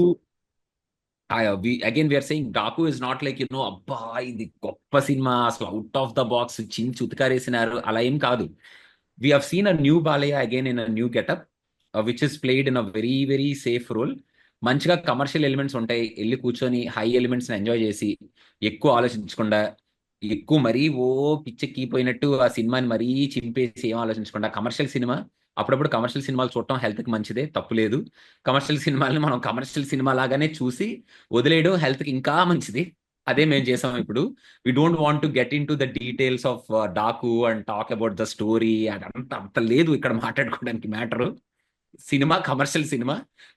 Speaker 1: we're saying Daaku is not like అబ్బా ఇది గొప్ప సినిమా అసలు అవుట్ ఆఫ్ ద బాక్స్ చించి ఉతికారేసినారు అలా ఏం కాదు. We have seen a new Balayya again in a new getup which is played in a very very safe role. మంచిగా commercial elements ఉంటాయి, వెళ్ళి కూర్చొని హై ఎలిమెంట్స్ ఎంజాయ్ చేసి, ఎక్కువ ఆలోచించకుండా, ఎక్కువ మరీ పిచ్చెక్కిపోయినట్టు ఆ సినిమాని మరీ చింపేసి ఏం ఆలోచించకుండా కమర్షియల్ సినిమా. అప్పుడప్పుడు కమర్షియల్ సినిమాలు చూడటం హెల్త్ కి మంచిదే, తప్పులేదు. కమర్షియల్ సినిమాలని మనం కమర్షియల్ సినిమా లాగానే చూసి వదిలేయడం హెల్త్ కి ఇంకా మంచిది. అదే మేము చేసాం ఇప్పుడు. We don't want to get into the details of Daaku and talk about the story. అంత లేదు ఇక్కడ మాట్లాడుకోవడానికి మ్యాటర్. సినిమా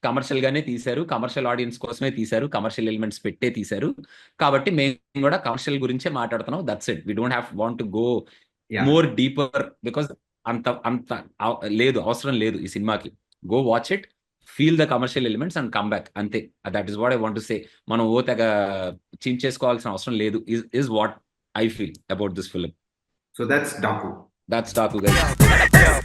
Speaker 1: కమర్షియల్ గానే తీశారు, కమర్షియల్ ఆడియన్స్ కోసమే తీశారు, కమర్షియల్ ఎలిమెంట్స్ పెట్టే తీశారు. కాబట్టి మేము కూడా కమర్షియల్ గురించే మాట్లాడుతున్నాం. That's it. We don't have want to go
Speaker 2: Yeah.
Speaker 1: More deeper because అంత లేదు, అవసరం లేదు ఈ సినిమాకి. Go watch it, feel the commercial elements and come back, అంతే. That is what I want to say. మనం తెగ చించేసుకోవాల్సిన అవసరం లేదు is what I feel about this film.
Speaker 2: So that's Daku.
Speaker 1: That's Daku guys.